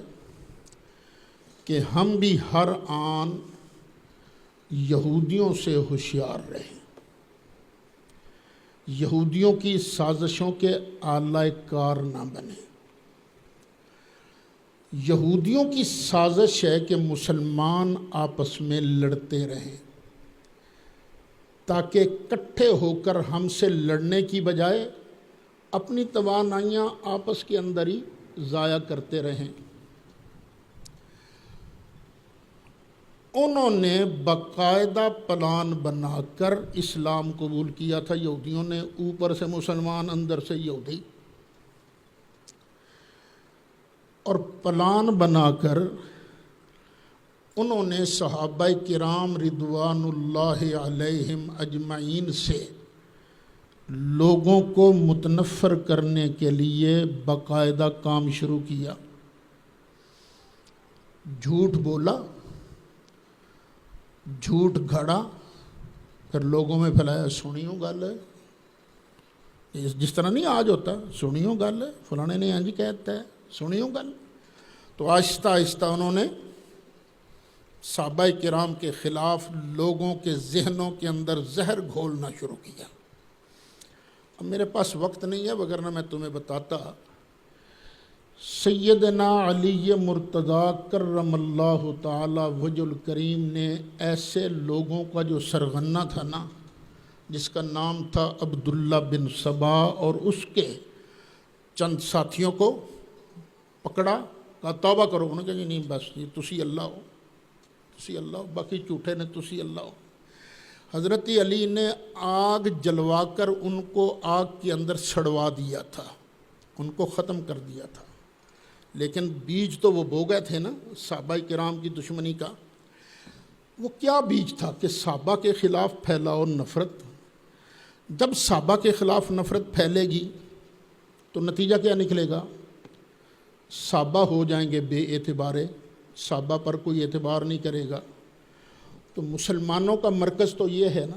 کہ ہم بھی ہر آن یہودیوں سے ہوشیار رہیں، یہودیوں کی سازشوں کے آلہ کار نہ بنیں۔ یہودیوں کی سازش ہے کہ مسلمان آپس میں لڑتے رہیں، تاکہ اکٹھے ہو کر ہم سے لڑنے کی بجائے اپنی توانائیاں آپس کے اندر ہی ضائع کرتے رہیں۔ انہوں نے باقاعدہ پلان بنا کر اسلام قبول کیا تھا، یہودیوں نے، اوپر سے مسلمان اندر سے یہودی، اور پلان بنا کر انہوں نے صحابہ کرام رضوان اللہ علیہم اجمعین سے لوگوں کو متنفر کرنے کے لیے باقاعدہ کام شروع کیا۔ جھوٹ بولا، جھوٹ گھڑا، پھر لوگوں میں پھیلایا، سنیو گل ہے، جس طرح نہیں آج ہوتا، سنیو گل ہے، فلانے نے انج کہتا ہے، سنیو گل۔ تو آہستہ آہستہ انہوں نے صحابہ کرام کے خلاف لوگوں کے ذہنوں کے اندر زہر گھولنا شروع کیا۔ اب میرے پاس وقت نہیں ہے، وگرنہ میں تمہیں بتاتا۔ سیدنا علی مرتضیٰ کرم اللہ تعالی وجہ الکریم نے ایسے لوگوں کا جو سرغنہ تھا نا، جس کا نام تھا عبداللہ بن سبا، اور اس کے چند ساتھیوں کو پکڑا، کہا توبہ کرو۔ انہوں نے کہا جی نہیں، بس یہ تسی اللہ ہو، تسی اللہ ہو، باقی جھوٹے نے، تسی اللہ ہو۔ حضرت علی نے آگ جلوا کر ان کو آگ کے اندر سڑوا دیا تھا، ان کو ختم کر دیا تھا، لیکن بیج تو وہ بو گئے تھے نا صحابہ کرام کی دشمنی کا۔ وہ کیا بیج تھا کہ صحابہ کے خلاف پھیلاؤ نفرت۔ جب صحابہ کے خلاف نفرت پھیلے گی تو نتیجہ کیا نکلے گا؟ صحابہ ہو جائیں گے بے اعتبارے، صحابہ پر کوئی اعتبار نہیں کرے گا۔ تو مسلمانوں کا مرکز تو یہ ہے نا۔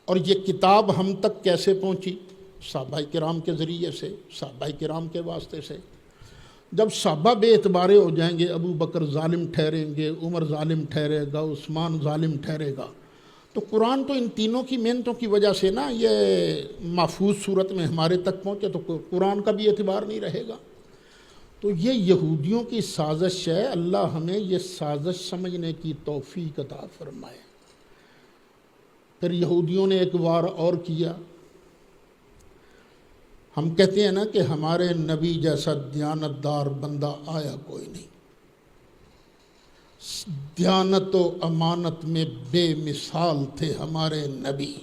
اور یہ کتاب ہم تک کیسے پہنچی؟ صحابہ کرام کے ذریعے سے، صحابہ کرام کے واسطے سے۔ جب صحابہ بے اعتبارے ہو جائیں گے، ابو بکر ظالم ٹھہریں گے، عمر ظالم ٹھہرے گا، عثمان ظالم ٹھہرے گا، تو قرآن تو ان تینوں کی محنتوں کی وجہ سے نا یہ محفوظ صورت میں ہمارے تک پہنچے، تو قرآن کا بھی اعتبار نہیں رہے گا۔ تو یہ یہودیوں کی سازش ہے، اللہ ہمیں یہ سازش سمجھنے کی توفیق عطا فرمائے۔ پھر یہودیوں نے ایک وار اور کیا۔ ہم کہتے ہیں نا کہ ہمارے نبی جیسا دیانتدار بندہ آیا کوئی نہیں، دیانت و امانت میں بے مثال تھے ہمارے نبی۔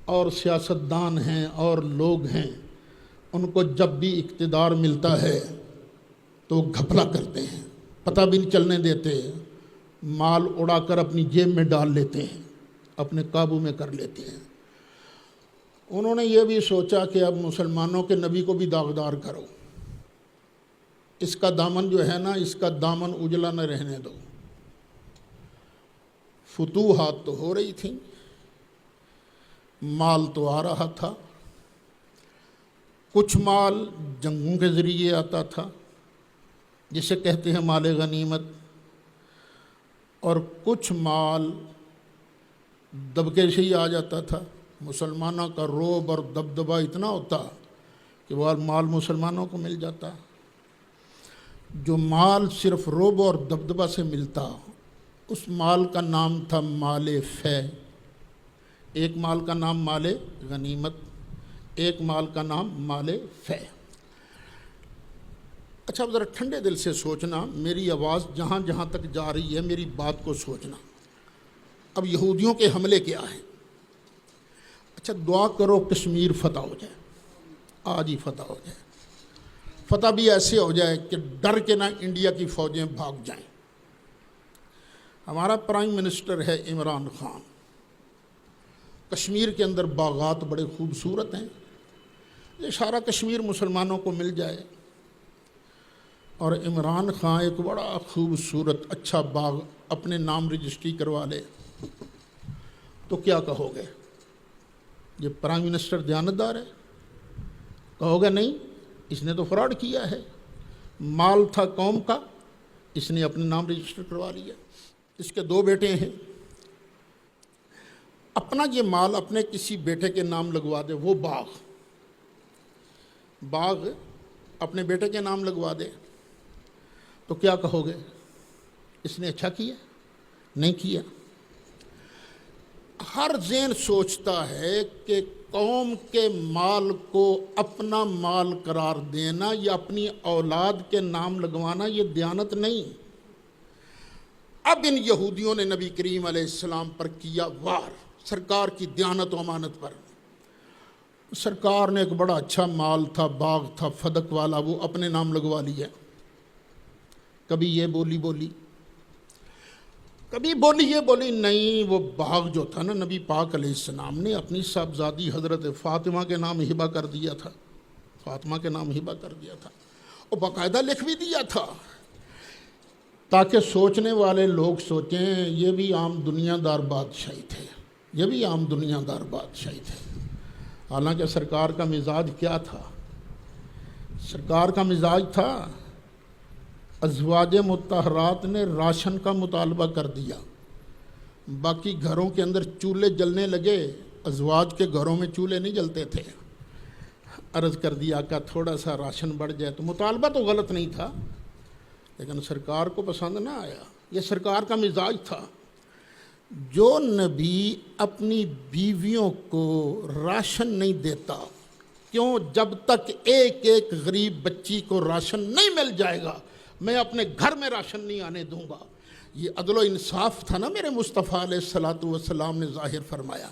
اور سیاستدان ہیں اور لوگ ہیں، ان کو جب بھی اقتدار ملتا ہے تو گھپلا کرتے ہیں، پتہ بھی نہیں چلنے دیتے، مال اڑا کر اپنی جیب میں ڈال لیتے ہیں، اپنے قابو میں کر لیتے ہیں۔ انہوں نے یہ بھی سوچا کہ اب مسلمانوں کے نبی کو بھی داغدار کرو، اس کا دامن جو ہے نا، اس کا دامن اجلا نہ رہنے دو۔ فتوحات تو ہو رہی تھیں، مال تو آ رہا تھا، کچھ مال جنگوں کے ذریعے آتا تھا جسے کہتے ہیں مال غنیمت، اور کچھ مال دبکے سے ہی آ جاتا تھا۔ مسلمانوں کا رعب اور دبدبہ اتنا ہوتا کہ وہ مال مسلمانوں کو مل جاتا۔ جو مال صرف رعب اور دبدبہ سے ملتا، اس مال کا نام تھا مال فے۔ ایک مال کا نام مال غنیمت، ایک مال کا نام مال فے۔ اچھا ذرا ٹھنڈے دل سے سوچنا، میری آواز جہاں جہاں تک جا رہی ہے میری بات کو سوچنا۔ اب یہودیوں کے حملے کیا ہیں؟ اچھا دعا کرو کشمیر فتح ہو جائے، آج ہی فتح ہو جائے، فتح بھی ایسے ہو جائے کہ ڈر کے نہ انڈیا کی فوجیں بھاگ جائیں۔ ہمارا پرائم منسٹر ہے عمران خان، کشمیر کے اندر باغات بڑے خوبصورت ہیں، یہ سارا کشمیر مسلمانوں کو مل جائے اور عمران خان ایک بڑا خوبصورت اچھا باغ اپنے نام رجسٹری کروا لے تو کیا کہو گے؟ یہ پرائم منسٹر دیانتدار ہے؟ کہو گے نہیں، اس نے تو فراڈ کیا ہے، مال تھا قوم کا، اس نے اپنے نام رجسٹر کروا لیا۔ اس کے 2 بیٹے ہیں، اپنا یہ مال اپنے کسی بیٹے کے نام لگوا دے، وہ باغ اپنے بیٹے کے نام لگوا دے تو کیا کہو گے؟ اس نے اچھا کیا؟ نہیں کیا۔ ہر ذہن سوچتا ہے کہ قوم کے مال کو اپنا مال قرار دینا یا اپنی اولاد کے نام لگوانا یہ دیانت نہیں۔ اب ان یہودیوں نے نبی کریم علیہ السلام پر کیا وار، سرکار کی دیانت و امانت پر۔ سرکار نے ایک بڑا اچھا مال تھا، باغ تھا فدق والا، وہ اپنے نام لگوا لیا۔ کبھی یہ بولی کبھی یہ بولی نہیں، وہ باغ جو تھا نا، نبی پاک علیہ السلام نے اپنی صاحبزادی حضرت فاطمہ کے نام ہبہ کر دیا تھا، فاطمہ کے نام ہبہ کر دیا تھا، اور باقاعدہ لکھ بھی دیا تھا تاکہ سوچنے والے لوگ سوچیں یہ بھی عام دنیا دار بادشاہی تھے، یہ بھی عام دنیا دار بادشاہی تھے۔ حالانکہ سرکار کا مزاج کیا تھا؟ سرکار کا مزاج تھا ازواج مطہرات نے راشن کا مطالبہ کر دیا، باقی گھروں کے اندر چولہے جلنے لگے، ازواج کے گھروں میں چولہے نہیں جلتے تھے۔ عرض کر دیا کہ تھوڑا سا راشن بڑھ جائے، تو مطالبہ تو غلط نہیں تھا لیکن سرکار کو پسند نہ آیا۔ یہ سرکار کا مزاج تھا۔ جو نبی اپنی بیویوں کو راشن نہیں دیتا، کیوں؟ جب تک ایک ایک غریب بچی کو راشن نہیں مل جائے گا میں اپنے گھر میں راشن نہیں آنے دوں گا۔ یہ عدل و انصاف تھا نا میرے مصطفیٰ علیہ الصلاۃ والسلام نے ظاہر فرمایا۔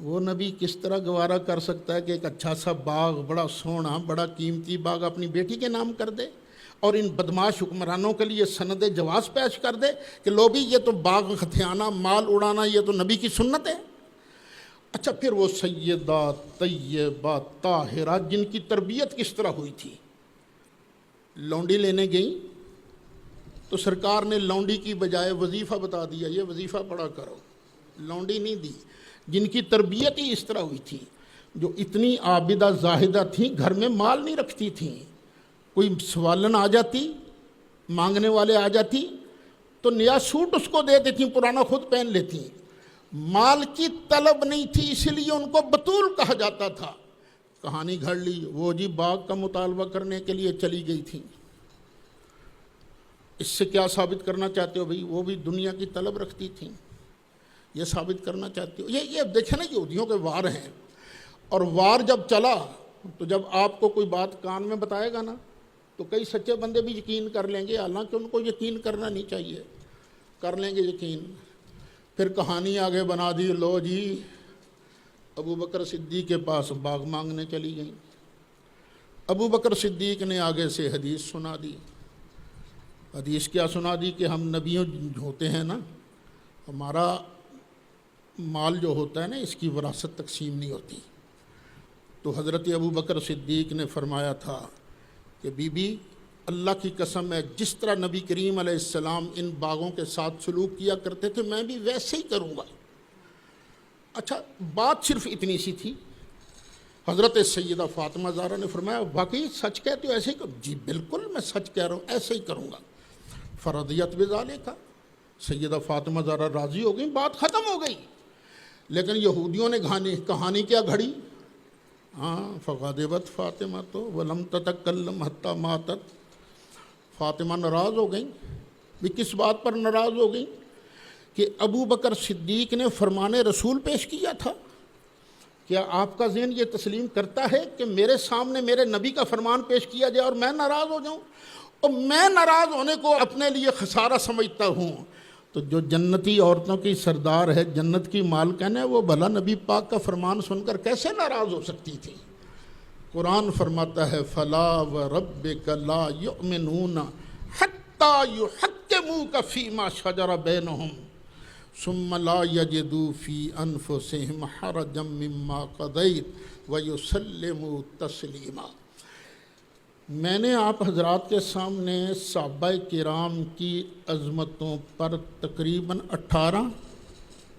وہ نبی کس طرح گوارا کر سکتا ہے کہ ایک اچھا سا باغ، بڑا سونا بڑا قیمتی باغ اپنی بیٹی کے نام کر دے اور ان بدماش حکمرانوں کے لیے سند جواز پیش کر دے کہ لو بھی یہ تو باغ ہتھیانا، مال اڑانا یہ تو نبی کی سنت ہے۔ اچھا پھر وہ سیدہ طیبہ طاہرہ جن کی تربیت کس طرح ہوئی تھی، لونڈی لینے گئیں تو سرکار نے لونڈی کی بجائے وظیفہ بتا دیا، یہ وظیفہ پڑھا کرو، لونڈی نہیں دی۔ جن کی تربیت ہی اس طرح ہوئی تھی، جو اتنی عابدہ زاہدہ تھیں، گھر میں مال نہیں رکھتی تھیں، کوئی سوالن آ جاتی، مانگنے والے آ جاتی تو نیا سوٹ اس کو دے دیتی، پرانا خود پہن لیتی۔ مال کی طلب نہیں تھی، اس لیے ان کو بطول کہا جاتا تھا۔ کہانی گھڑ لی، وہ جی باغ کا مطالبہ کرنے کے لیے چلی گئی تھی، اس سے کیا ثابت کرنا چاہتے ہو بھئی؟ وہ بھی دنیا کی طلب رکھتی تھیں، یہ ثابت کرنا چاہتے ہو؟ یہ دیکھیں نا، یہودیوں کے وار ہیں، اور وار جب چلا تو جب آپ کو کوئی بات کان میں بتائے گا نا تو کئی سچے بندے بھی یقین کر لیں گے، حالانکہ ان کو یقین کرنا نہیں چاہیے، کر لیں گے یقین۔ پھر کہانی آگے بنا دی، لو جی ابو بکر صدیق کے پاس باغ مانگنے چلی گئیں، ابو بکر صدیق نے آگے سے حدیث سنا دی۔ حدیث کیا سنا دی؟ کہ ہم نبیوں ہوتے ہیں نا، ہمارا مال جو ہوتا ہے نا اس کی وراثت تقسیم نہیں ہوتی۔ تو حضرت ابو بکر صدیق نے فرمایا تھا کہ بی بی اللہ کی قسم ہے، جس طرح نبی کریم علیہ السلام ان باغوں کے ساتھ سلوک کیا کرتے تھے میں بھی ویسے ہی کروں گا۔ اچھا، بات صرف اتنی سی تھی۔ حضرت سیدہ فاطمہ زہرا نے فرمایا واقعی سچ کہتے ہو، ایسے ہی کروں؟ جی بالکل میں سچ کہہ رہا ہوں، ایسے ہی کروں گا۔ فرضیت بذالک، سیدہ فاطمہ زہرا راضی ہو گئی، بات ختم ہو گئی۔ لیکن یہودیوں نے کہانی کیا گھڑی؟ فغضبت فاطمہ تو ولم تتکلم حتی ماتت، فاطمہ ناراض ہو گئیں۔ بھی کس بات پر ناراض ہو گئیں؟ کہ ابو بکر صدیق نے فرمان رسول پیش کیا تھا۔ کیا آپ کا ذہن یہ تسلیم کرتا ہے کہ میرے سامنے میرے نبی کا فرمان پیش کیا جائے اور میں ناراض ہو جاؤں؟ اور میں ناراض ہونے کو اپنے لیے خسارہ سمجھتا ہوں، تو جو جنتی عورتوں کی سردار ہے، جنت کی مالکن ہے، وہ بھلا نبی پاک کا فرمان سن کر کیسے ناراض ہو سکتی تھی؟ قرآن فرماتا ہے فَلَا وَرَبِّكَ لَا يُؤْمِنُونَ حَتَّى يُحَكِّمُوكَ فِي مَا شَجَرَ بَيْنَهُمْ ثُمَّ لَا يَجِدُوا فِي أَنفُسِهِمْ حَرَجًا مِّمَّا قَضَيْتَ وَيُسَلِّمُوا تَسْلِيمًا۔ میں نے آپ حضرات کے سامنے صحابہ کرام کی عظمتوں پر تقریباً 18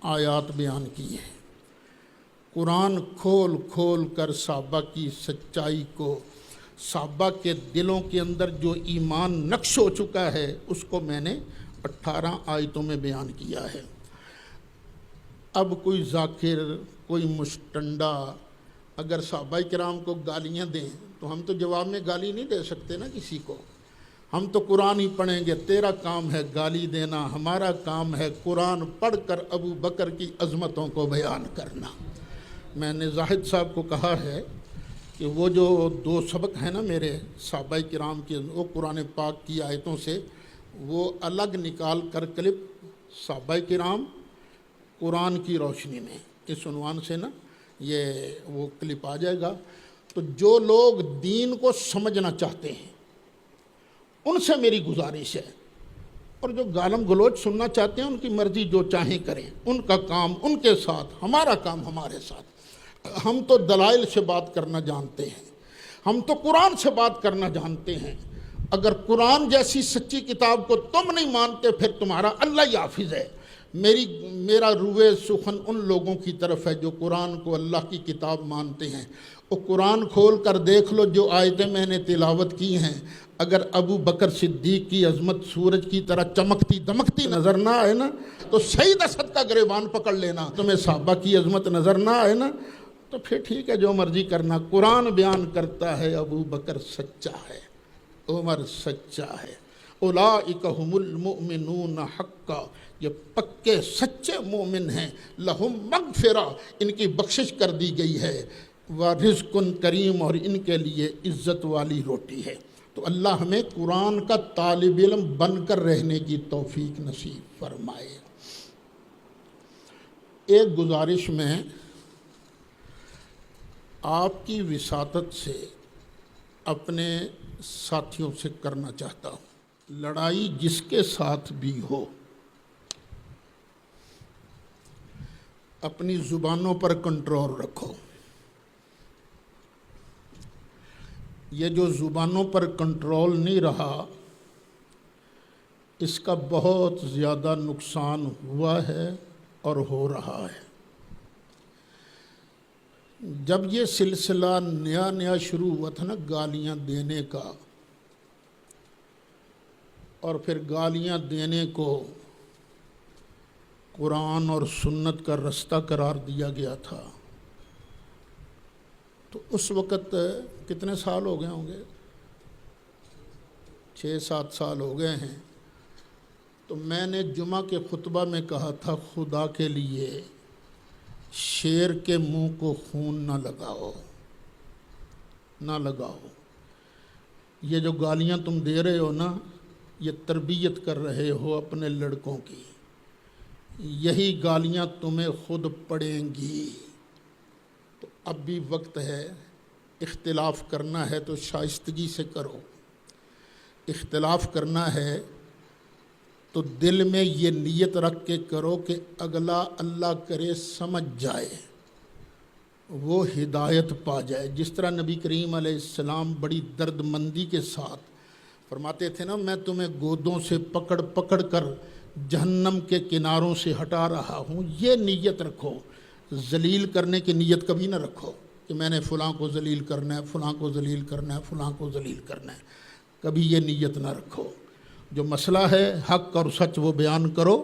آیات بیان کی ہیں۔ قرآن کھول کھول کر صحابہ کی سچائی کو، صحابہ کے دلوں کے اندر جو ایمان نقش ہو چکا ہے اس کو میں نے 18 آیتوں میں بیان کیا ہے۔ اب کوئی ذاکر، کوئی مشٹنڈا اگر صحابہ کرام کو گالیاں دیں تو ہم تو جواب میں گالی نہیں دے سکتے نا کسی کو، ہم تو قرآن ہی پڑھیں گے۔ تیرا کام ہے گالی دینا، ہمارا کام ہے قرآن پڑھ کر ابو بکر کی عظمتوں کو بیان کرنا۔ میں نے زاہد صاحب کو کہا ہے کہ وہ جو 2 سبق ہیں نا میرے صحابہ کرام کے، وہ قرآن پاک کی آیتوں سے وہ الگ نکال کر کلپ صحابہ کرام قرآن کی روشنی میں، اس عنوان سے نا یہ وہ کلپ آ جائے گا۔ تو جو لوگ دین کو سمجھنا چاہتے ہیں ان سے میری گزارش ہے، اور جو گالم گلوچ سننا چاہتے ہیں ان کی مرضی، جو چاہیں کریں، ان کا کام ان کے ساتھ، ہمارا کام ہمارے ساتھ۔ ہم تو دلائل سے بات کرنا جانتے ہیں، ہم تو قرآن سے بات کرنا جانتے ہیں۔ اگر قرآن جیسی سچی کتاب کو تم نہیں مانتے پھر تمہارا اللہ ہی حافظ ہے۔ میرا روئے سخن ان لوگوں کی طرف ہے جو قرآن کو اللہ کی کتاب مانتے ہیں۔ وہ قرآن کھول کر دیکھ لو، جو آیتیں میں نے تلاوت کی ہیں، اگر ابو بکر صدیق کی عظمت سورج کی طرح چمکتی دمکتی نظر نہ آئے نا تو سعید اسد کا گریبان پکڑ لینا۔ تمہیں صحابہ کی عظمت نظر نہ آئے نا تو پھر ٹھیک ہے، جو مرضی کرنا۔ قرآن بیان کرتا ہے ابو بکر سچا ہے، عمر سچا ہے، اولئک ھم المؤمنون حقا، یہ پکے سچے مومن ہیں۔ لہم مغفرہ، ان کی بخشش کر دی گئی ہے، ورزق کریم، اور ان کے لیے عزت والی روٹی ہے۔ تو اللہ ہمیں قرآن کا طالب علم بن کر رہنے کی توفیق نصیب فرمائے۔ ایک گزارش میں آپ کی وساطت سے اپنے ساتھیوں سے کرنا چاہتا ہوں، لڑائی جس کے ساتھ بھی ہو اپنی زبانوں پر کنٹرول رکھو۔ یہ جو زبانوں پر کنٹرول نہیں رہا اس کا بہت زیادہ نقصان ہوا ہے اور ہو رہا ہے۔ جب یہ سلسلہ نیا شروع ہوا تھا نا گالیاں دینے کا، اور پھر گالیاں دینے کو قرآن اور سنت کا رستہ قرار دیا گیا تھا، تو اس وقت کتنے سال ہو گئے ہوں گے؟ 6-7 سال ہو گئے ہیں۔ تو میں نے جمعہ کے خطبہ میں کہا تھا خدا کے لیے شیر کے منہ کو خون نہ لگاؤ، نہ لگاؤ۔ یہ جو گالیاں تم دے رہے ہو نا، یہ تربیت کر رہے ہو اپنے لڑکوں کی، یہی گالیاں تمہیں خود پڑیں گی۔ تو اب بھی وقت ہے، اختلاف کرنا ہے تو شائستگی سے کرو، اختلاف کرنا ہے تو دل میں یہ نیت رکھ کے کرو کہ اگلا اللہ کرے سمجھ جائے، وہ ہدایت پا جائے۔ جس طرح نبی کریم علیہ السلام بڑی درد مندی کے ساتھ فرماتے تھے نا، میں تمہیں گودوں سے پکڑ پکڑ کر جہنم کے کناروں سے ہٹا رہا ہوں، یہ نیت رکھو۔ ذلیل کرنے کی نیت کبھی نہ رکھو کہ میں نے فلاں کو ذلیل کرنا ہے، فلاں کو ذلیل کرنا ہے، فلاں کو ذلیل کرنا ہے، کبھی یہ نیت نہ رکھو۔ جو مسئلہ ہے حق اور سچ وہ بیان کرو،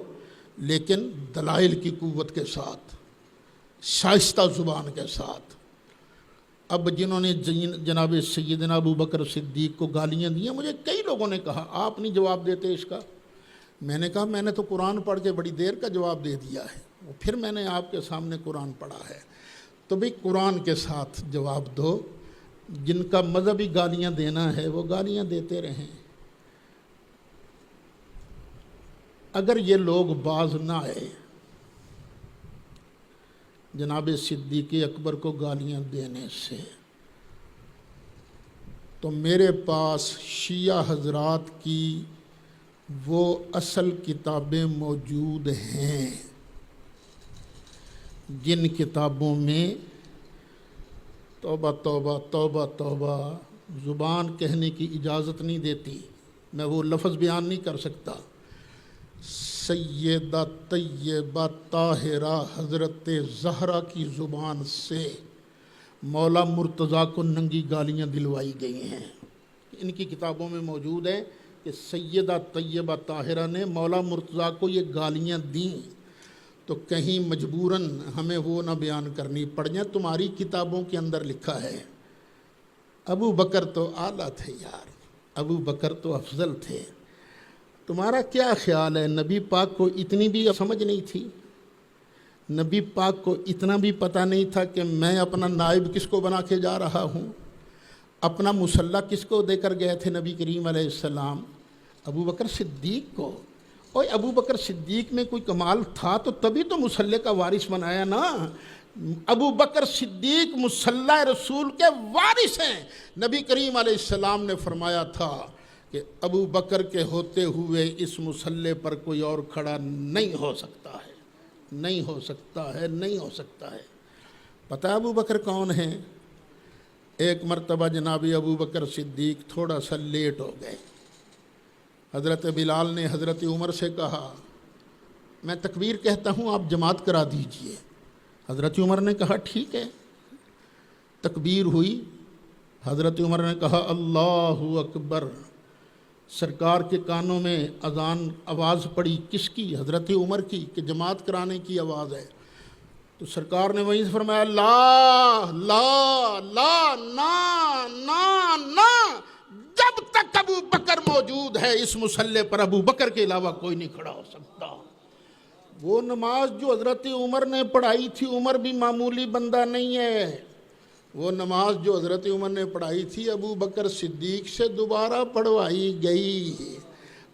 لیکن دلائل کی قوت کے ساتھ، شائستہ زبان کے ساتھ۔ اب جنہوں نے جناب سیدنا ابو بکر صدیق کو گالیاں دیں، مجھے کئی لوگوں نے کہا آپ نہیں جواب دیتے اس کا۔ میں نے کہا میں نے تو قرآن پڑھ کے بڑی دیر کا جواب دے دیا ہے، پھر میں نے آپ کے سامنے قرآن پڑھا ہے، تو بھی قرآن کے ساتھ جواب دو۔ جن کا مذہبی گالیاں دینا ہے وہ گالیاں دیتے رہیں، اگر یہ لوگ باز نہ آئے جناب صدیق اکبر کو گالیاں دینے سے، تو میرے پاس شیعہ حضرات کی وہ اصل کتابیں موجود ہیں جن کتابوں میں توبہ توبہ توبہ توبہ زبان کہنے کی اجازت نہیں دیتی، میں وہ لفظ بیان نہیں کر سکتا۔ سیدہ طیبہ طاہرہ حضرت زہرا کی زبان سے مولا مرتضیٰ کو ننگی گالیاں دلوائی گئی ہیں، ان کی کتابوں میں موجود ہے کہ سیدہ طیبہ طاہرہ نے مولا مرتضیٰ کو یہ گالیاں دیں، تو کہیں مجبوراً ہمیں وہ نہ بیان کرنی پڑ جائیں۔ تمہاری کتابوں کے اندر لکھا ہے ابو بکر تو اعلیٰ تھے یار، ابو بکر تو افضل تھے۔ تمہارا کیا خیال ہے نبی پاک کو اتنی بھی سمجھ نہیں تھی؟ نبی پاک کو اتنا بھی پتہ نہیں تھا کہ میں اپنا نائب کس کو بنا کے جا رہا ہوں؟ اپنا مسلح کس کو دے کر گئے تھے نبی کریم علیہ السلام؟ ابو بکر صدیق کو۔ اور ابو بکر صدیق میں کوئی کمال تھا تو تبھی تو مسلح کا وارث بنایا نا۔ ابو بکر صدیق مسلح رسول کے وارث ہیں۔ نبی کریم علیہ السلام نے فرمایا تھا کہ ابو بکر کے ہوتے ہوئے اس مسلح پر کوئی اور کھڑا نہیں ہو سکتا ہے، نہیں ہو سکتا ہے، نہیں ہو سکتا ہے۔ پتہ ابو بکر کون ہیں؟ ایک مرتبہ جناب ابو بکر صدیق تھوڑا سا لیٹ ہو گئے۔ حضرت بلال نے حضرت عمر سے کہا میں تکبیر کہتا ہوں آپ جماعت کرا دیجئے۔ حضرت عمر نے کہا ٹھیک ہے۔ تکبیر ہوئی، حضرت عمر نے کہا اللہ اکبر، سرکار کے کانوں میں اذان آواز پڑی، کس کی؟ حضرت عمر کی، کہ جماعت کرانے کی آواز ہے۔ تو سرکار نے وہیں سے فرمایا لا لا لا نا نا نا، جب تک ابو بکر موجود ہے اس مسلح پر ابو بکر کے علاوہ کوئی نہیں کھڑا ہو سکتا۔ وہ نماز جو حضرت عمر نے پڑھائی تھی، عمر بھی معمولی بندہ نہیں ہے، وہ نماز جو حضرت عمر نے پڑھائی تھی ابو بکر صدیق سے دوبارہ پڑھوائی گئی۔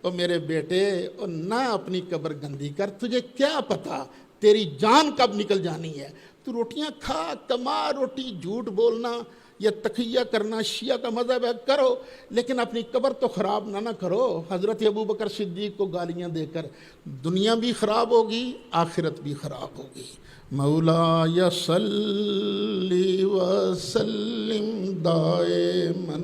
اور میرے بیٹے اور نہ اپنی قبر گندی کر، تجھے کیا پتا تیری جان کب نکل جانی ہے۔ تو روٹیاں کھا، کما روٹی، جھوٹ بولنا یا تقیہ کرنا شیعہ کا مذہب ہے، کرو، لیکن اپنی قبر تو خراب نہ کرو۔ حضرت ابو بکر صدیق کو گالیاں دے کر دنیا بھی خراب ہوگی، آخرت بھی خراب ہوگی۔ مولا صلی وسلم دائماً